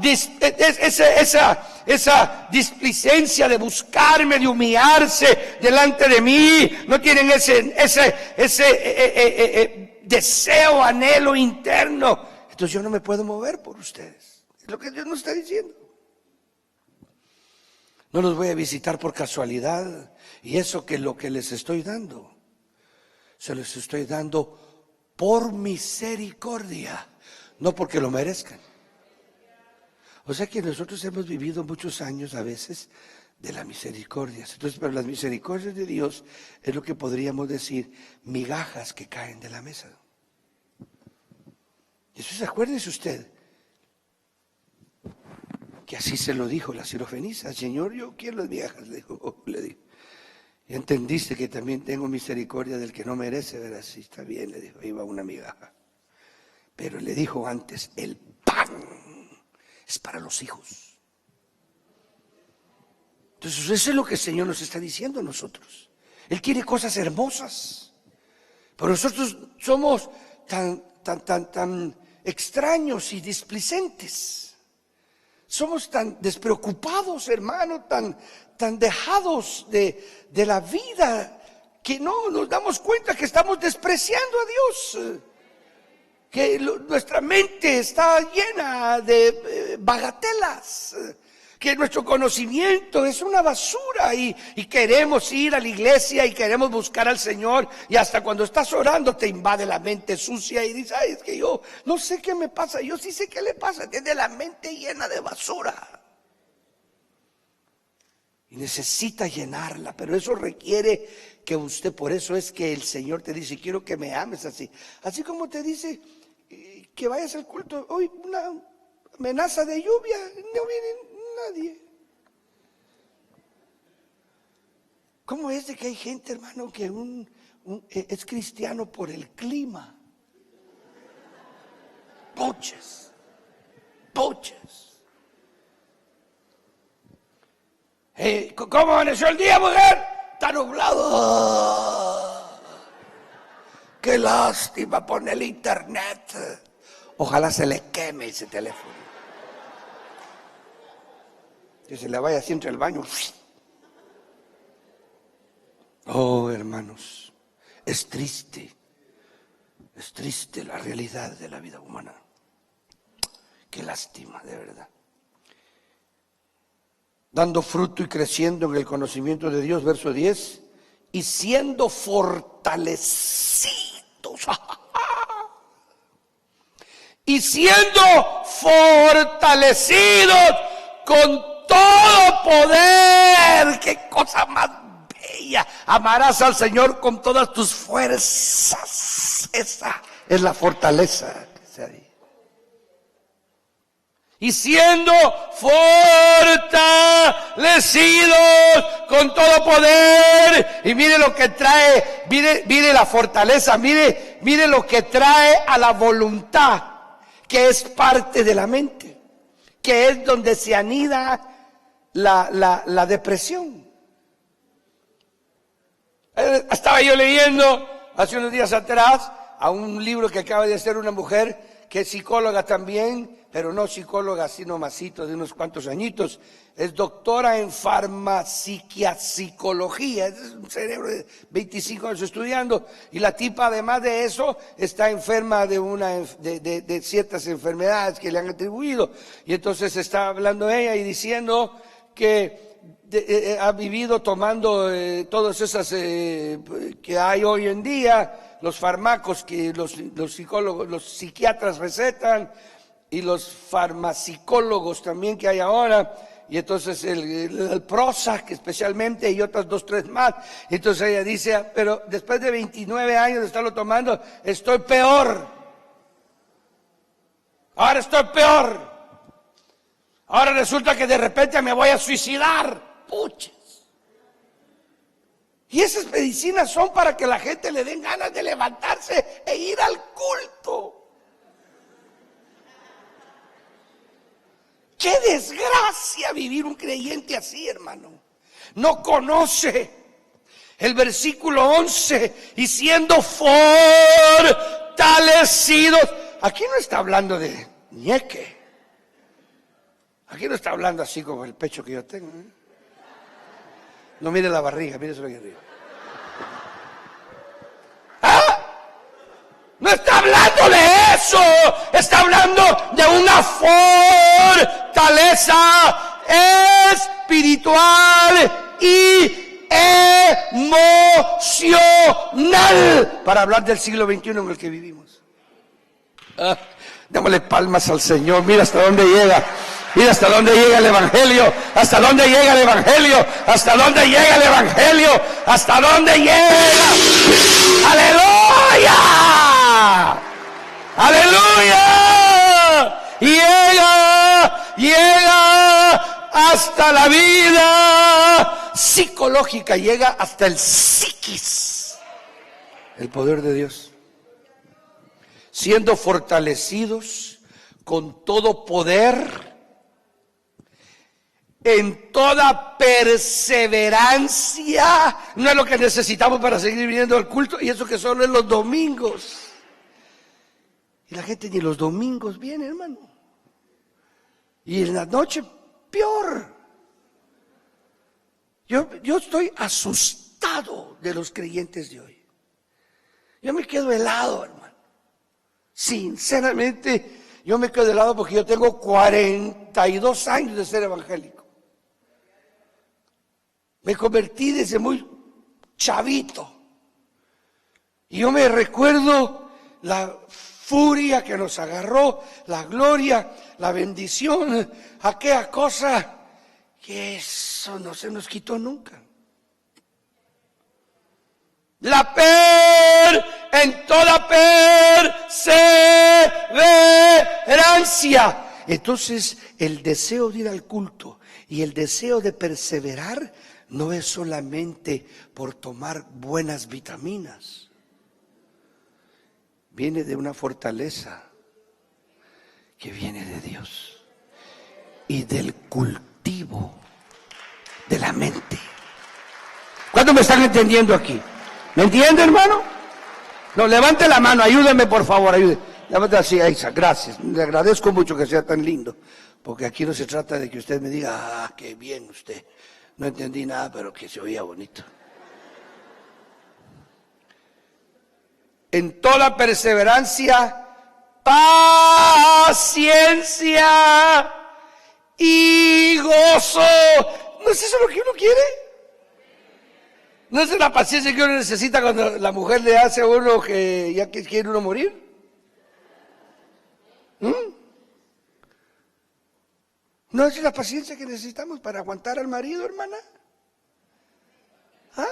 Speaker 1: displicencia de buscarme, de humillarse delante de mí, no tienen ese deseo, anhelo interno. Entonces yo no me puedo mover por ustedes. Es lo que Dios nos está diciendo. No los voy a visitar por casualidad. Y eso que lo que les estoy dando, se los estoy dando por misericordia, no porque lo merezcan. O sea que nosotros hemos vivido muchos años a veces de la misericordia. Entonces, pero las misericordias de Dios es lo que podríamos decir migajas que caen de la mesa. Y eso, se acuérdese usted que así se lo dijo la sirofenisa. Señor, yo quiero las migajas, le dijo. Y entendiste que también tengo misericordia del que no merece, ¿verdad? Sí, está bien, le dijo, ahí va una migaja. Pero le dijo antes, el pan es para los hijos. Entonces eso es lo que el Señor nos está diciendo a nosotros. Él quiere cosas hermosas, pero nosotros somos tan extraños y displicentes. Somos tan despreocupados, hermano, tan dejados de la vida, que no nos damos cuenta que estamos despreciando a Dios. Que nuestra mente está llena de bagatelas, que nuestro conocimiento es una basura y queremos ir a la iglesia y queremos buscar al Señor, y hasta cuando estás orando te invade la mente sucia y dices, ay, es que yo no sé qué me pasa. Yo sí sé qué le pasa, tiene la mente llena de basura y necesita llenarla, pero eso requiere que usted, por eso es que el Señor te dice, quiero que me ames así como te dice que vayas al culto. Hoy una amenaza de lluvia, no viene nadie. ¿Cómo es de que hay gente, hermano, que es cristiano por el clima? Poches. ¿Cómo amaneció el día, mujer? Está nublado. Qué lástima, pone el internet. Ojalá se le queme ese teléfono. Que se le vaya así entre el baño. Oh, hermanos, es triste la realidad de la vida humana. Qué lástima, de verdad. Dando fruto y creciendo en el conocimiento de Dios, verso 10, y siendo fortalecidos. Y siendo fortalecidos con todo poder. Qué cosa más bella. Amarás al Señor con todas tus fuerzas. Esa es la fortaleza que se ha dicho. y siendo fortalecidos con todo poder. Y mire lo que trae, mire la fortaleza, mire lo que trae a la voluntad, que es parte de la mente, que es donde se anida la depresión. Estaba yo leyendo hace unos días atrás a un libro que acaba de hacer una mujer que es psicóloga también, pero no psicóloga sino masito de unos cuantos añitos. Es doctora en farmapsicología, es un cerebro de 25 años estudiando, y la tipa además de eso está enferma de ciertas enfermedades que le han atribuido, y entonces está hablando ella y diciendo que ha vivido tomando todas esas que hay hoy en día, los fármacos que los psicólogos, los psiquiatras recetan, y los farmacólogos también que hay ahora, y entonces el Prozac especialmente, y otras 2, 3 más. Entonces ella dice, pero después de 29 años de estarlo tomando, estoy peor. Ahora estoy peor. Ahora resulta que de repente me voy a suicidar. Puches. Y esas medicinas son para que la gente le den ganas de levantarse e ir al culto. ¡Qué desgracia vivir un creyente así, hermano! No conoce el versículo 11, y siendo fortalecidos. Aquí no está hablando de ñeque. Aquí no está hablando así como el pecho que yo tengo, ¿eh? No mire la barriga, mire eso aquí arriba. ¿Ah? No está hablando de eso, está hablando de una fortaleza espiritual y emocional para hablar del siglo XXI en el que vivimos. Démosle palmas al Señor, mira hasta dónde llega. Mira hasta dónde llega el Evangelio, hasta dónde llega el Evangelio, hasta dónde llega el Evangelio, hasta dónde llega. ¡Aleluya! ¡Aleluya! Llega hasta la vida psicológica, llega hasta el psiquis, el poder de Dios. Siendo fortalecidos con todo poder, en toda perseverancia. No es lo que necesitamos para seguir viniendo al culto, y eso que solo es los domingos. Y la gente ni los domingos viene, hermano. Y en la noche, peor. Yo estoy asustado de los creyentes de hoy. Yo me quedo helado, hermano. Sinceramente, yo me quedo helado porque yo tengo 42 años de ser evangélico. Me convertí desde muy chavito. Y yo me recuerdo la furia que nos agarró, la gloria, la bendición, aquella cosa que eso no se nos quitó nunca. En toda perseverancia. Entonces, el deseo de ir al culto y el deseo de perseverar no es solamente por tomar buenas vitaminas. Viene de una fortaleza que viene de Dios y del cultivo de la mente. ¿Cuántos me están entendiendo aquí? ¿Me entiende, hermano? No, levante la mano, ayúdeme por favor, ayúdeme. Levante así, Isa, gracias. Le agradezco mucho que sea tan lindo, porque aquí no se trata de que usted me diga, qué bien usted. No entendí nada, pero que se oía bonito. En toda perseverancia, paciencia y gozo. ¿No es eso lo que uno quiere? ¿No es la paciencia que uno necesita cuando la mujer le hace a uno que ya que quiere uno morir? ¿No es la paciencia que necesitamos para aguantar al marido, hermana? ¿Ah?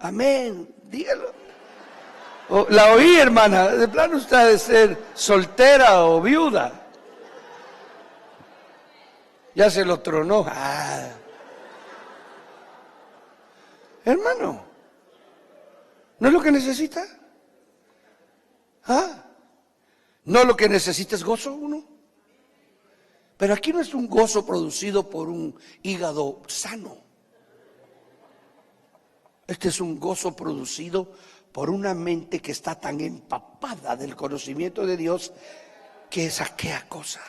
Speaker 1: Amén, dígalo. La oí, hermana, de plano usted ha de ser soltera o viuda. Ya se lo tronó. Hermano, ¿no es lo que necesita? ¿No lo que necesita es gozo uno? Pero aquí no es un gozo producido por un hígado sano. Este es un gozo producido por una mente que está tan empapada del conocimiento de Dios que saquea cosas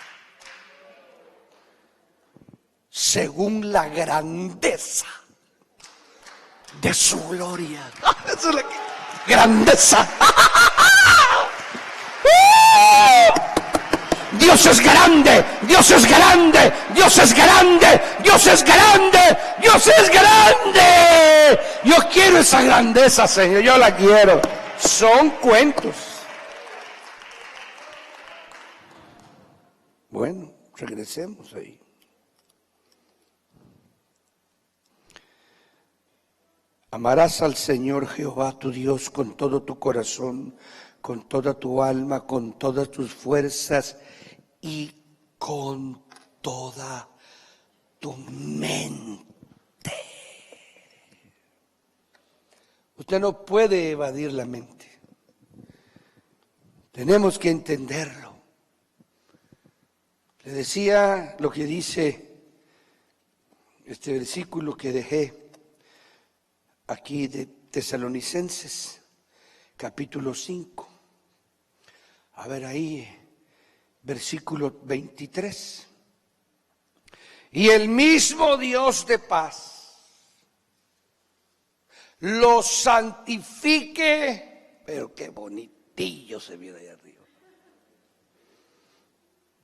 Speaker 1: según la grandeza de su gloria. Eso es grandeza. Dios es grande, Dios es grande, Dios es grande, Dios es grande, Dios es grande. Yo quiero esa grandeza, Señor, yo la quiero. Son cuentos. Bueno, regresemos ahí. Amarás al Señor Jehová tu Dios con todo tu corazón, con toda tu alma, con todas tus fuerzas y con toda tu mente. Usted no puede evadir la mente. Tenemos que entenderlo. Le decía lo que dice este versículo que dejé aquí de Tesalonicenses, capítulo 5. A ver ahí, versículo 23. Y el mismo Dios de paz los santifique, pero qué bonitillo se viene ahí arriba.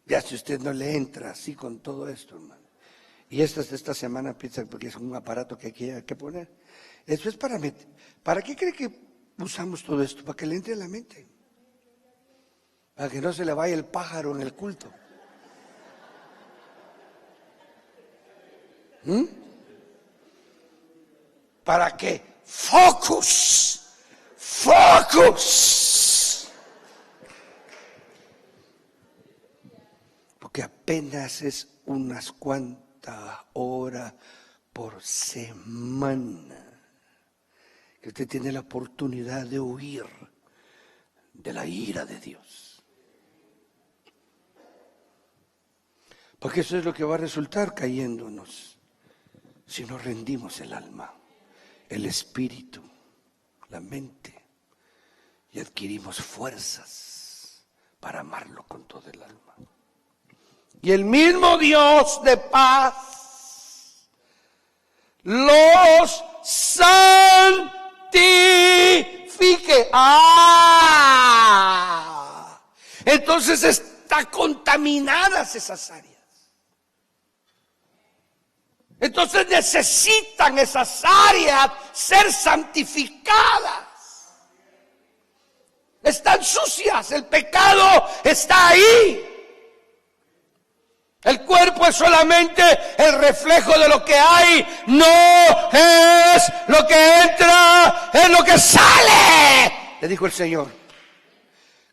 Speaker 1: Ya si usted no le entra así con todo esto, hermano. Y esta semana piensa porque es un aparato que hay que poner. Eso es ¿para qué cree que usamos todo esto? Para que le entre a la mente. Para que no se le vaya el pájaro en el culto. ¿Para qué? Focus. Porque apenas es unas cuantas horas por semana que usted tiene la oportunidad de huir de la ira de Dios. Porque eso es lo que va a resultar cayéndonos si nos rendimos el alma, el espíritu, la mente y adquirimos fuerzas para amarlo con todo el alma. Y el mismo Dios de paz los santifique. Entonces están contaminadas esas áreas. Entonces necesitan esas áreas ser santificadas. Están sucias, el pecado está ahí. El cuerpo es solamente el reflejo de lo que hay, no es lo que entra, es lo que sale, le dijo el Señor.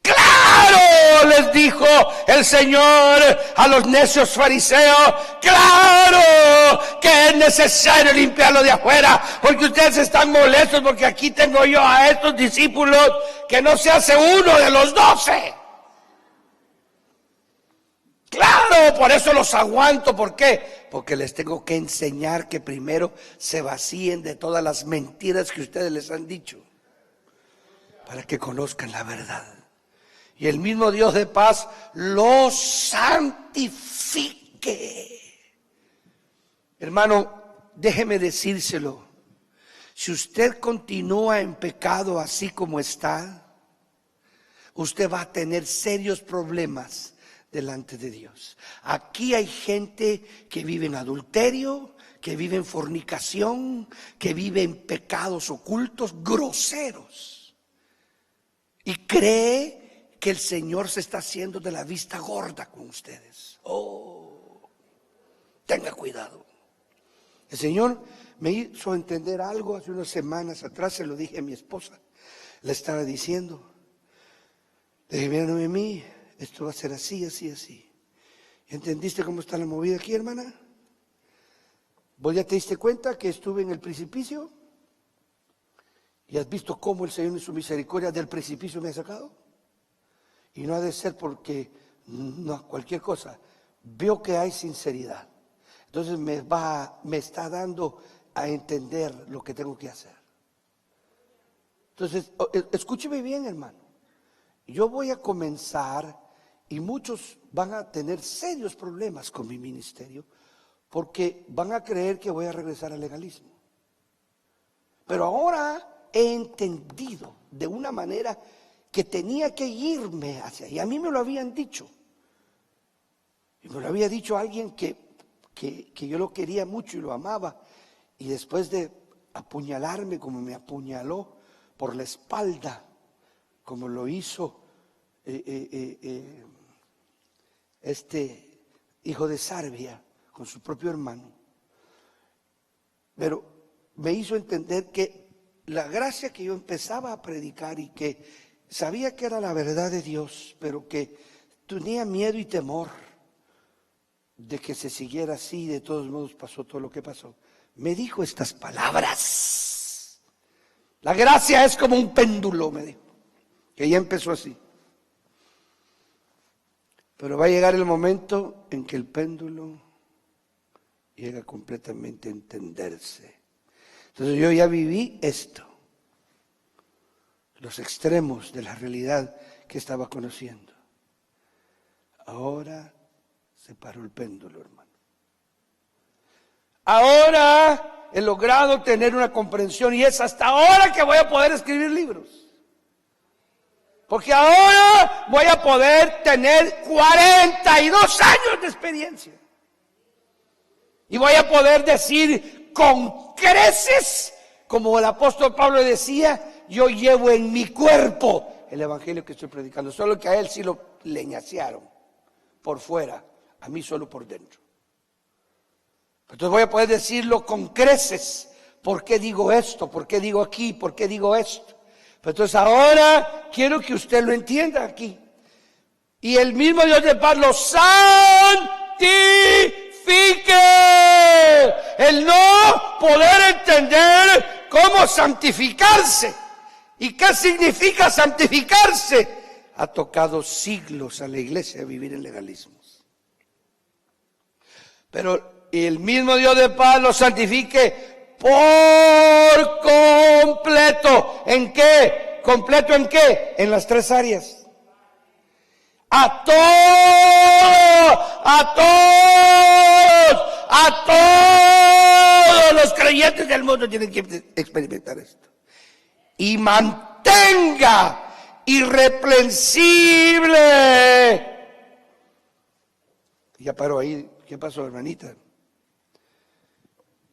Speaker 1: Claro, les dijo el Señor a los necios fariseos, claro que es necesario limpiarlo de afuera, porque ustedes están molestos porque aquí tengo yo a estos discípulos que no se hace uno de los 12. Claro, por eso los aguanto. ¿Por qué? Porque les tengo que enseñar que primero se vacíen de todas las mentiras que ustedes les han dicho, para que conozcan la verdad. Y el mismo Dios de paz los santifique. Hermano, déjeme decírselo. Si usted continúa en pecado así como está, usted va a tener serios problemas delante de Dios. Aquí hay gente que vive en adulterio, que vive en fornicación, que vive en pecados ocultos, groseros. Y cree que el Señor se está haciendo de la vista gorda con ustedes. Tenga cuidado. El Señor me hizo entender algo hace unas semanas atrás, se lo dije a mi esposa. Le estaba diciendo, le dije, mira, Noemí, esto va a ser así, así, así. ¿Entendiste cómo está la movida aquí, hermana? ¿Vos ya te diste cuenta que estuve en el precipicio? ¿Y has visto cómo el Señor en su misericordia del precipicio me ha sacado? Y no ha de ser porque, no, cualquier cosa. Veo que hay sinceridad. Entonces me está dando a entender lo que tengo que hacer. Entonces, escúcheme bien, hermano. Yo voy a comenzar y muchos van a tener serios problemas con mi ministerio porque van a creer que voy a regresar al legalismo. Pero ahora he entendido de una manera que tenía que irme hacia allá. A mí me lo habían dicho. Y me lo había dicho alguien que yo lo quería mucho y lo amaba. Y después de apuñalarme como me apuñaló por la espalda, como lo hizo este hijo de Sarbia con su propio hermano. Pero me hizo entender que la gracia que yo empezaba a predicar y que sabía que era la verdad de Dios, pero que tenía miedo y temor de que se siguiera así, de todos modos pasó todo lo que pasó. Me dijo estas palabras. La gracia es como un péndulo, me dijo, que ya empezó así. Pero va a llegar el momento en que el péndulo llega completamente a entenderse. Entonces yo ya viví esto, los extremos de la realidad que estaba conociendo. Ahora se paró el péndulo, hermano. Ahora he logrado tener una comprensión y es hasta ahora que voy a poder escribir libros. Porque ahora voy a poder tener 42 años de experiencia. Y voy a poder decir con creces, como el apóstol Pablo decía, yo llevo en mi cuerpo el evangelio que estoy predicando. Solo que a él sí lo leñasearon por fuera, a mí solo por dentro. Entonces voy a poder decirlo con creces. ¿Por qué digo esto? ¿Por qué digo aquí? ¿Por qué digo esto? Entonces ahora quiero que usted lo entienda aquí. Y el mismo Dios de paz lo santifique. El no poder entender cómo santificarse y qué significa santificarse ha tocado siglos a la iglesia vivir en legalismos. Pero el mismo Dios de paz lo santifique por completo. ¿En qué? ¿Completo en qué? En las tres áreas. A todos los creyentes del mundo tienen que experimentar esto. Y mantenga irreprensible. Ya paró ahí. ¿Qué pasó, hermanita?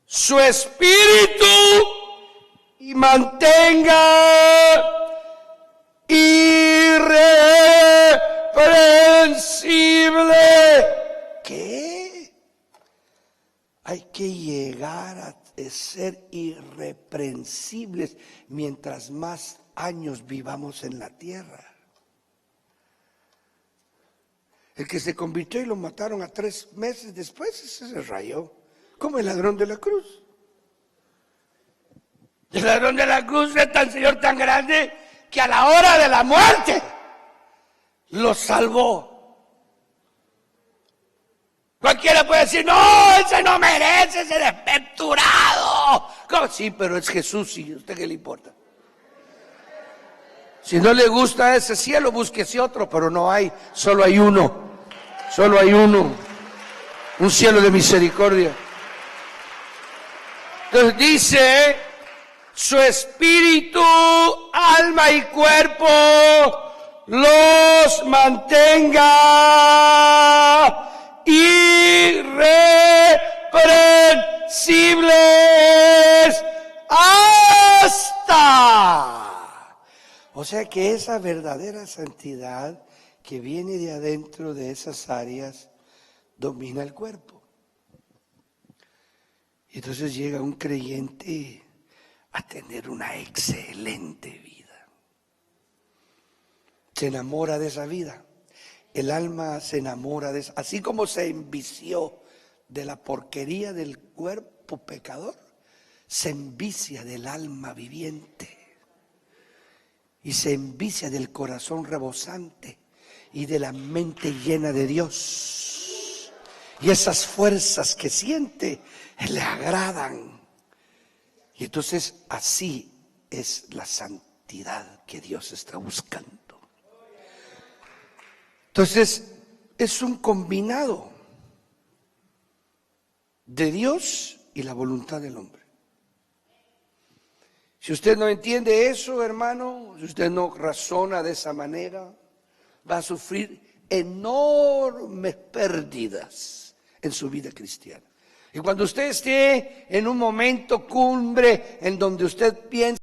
Speaker 1: Su espíritu y mantenga irreprensible. ¿Qué? Hay que llegar a ser irreprensibles mientras más años vivamos en la tierra. El que se convirtió y lo mataron a 3 meses después, ese se rayó. Como el ladrón de la cruz. El ladrón de la cruz es tan Señor tan grande que a la hora de la muerte lo salvó. Cualquiera puede decir, no, ese no merece ser desventurado. ¿Cómo? Sí, pero es Jesús, ¿y a usted qué le importa? Si no le gusta ese cielo, búsquese otro, pero no hay, solo hay uno. Solo hay uno. Un cielo de misericordia. Entonces dice, su espíritu, alma y cuerpo los mantenga irreprensibles hasta. O sea que esa verdadera santidad que viene de adentro de esas áreas domina el cuerpo. Y entonces llega un creyente a tener una excelente vida. Se enamora de esa vida. El alma se enamora de esa. Así como se envició de la porquería del cuerpo, cuerpo pecador se envicia del alma viviente y se envicia del corazón rebosante y de la mente llena de Dios. Y esas fuerzas que siente le agradan. Y entonces así es la santidad que Dios está buscando. Entonces es un combinado de Dios y la voluntad del hombre. Si usted no entiende eso, hermano, si usted no razona de esa manera, va a sufrir enormes pérdidas en su vida cristiana. Y cuando usted esté en un momento cumbre en donde usted piensa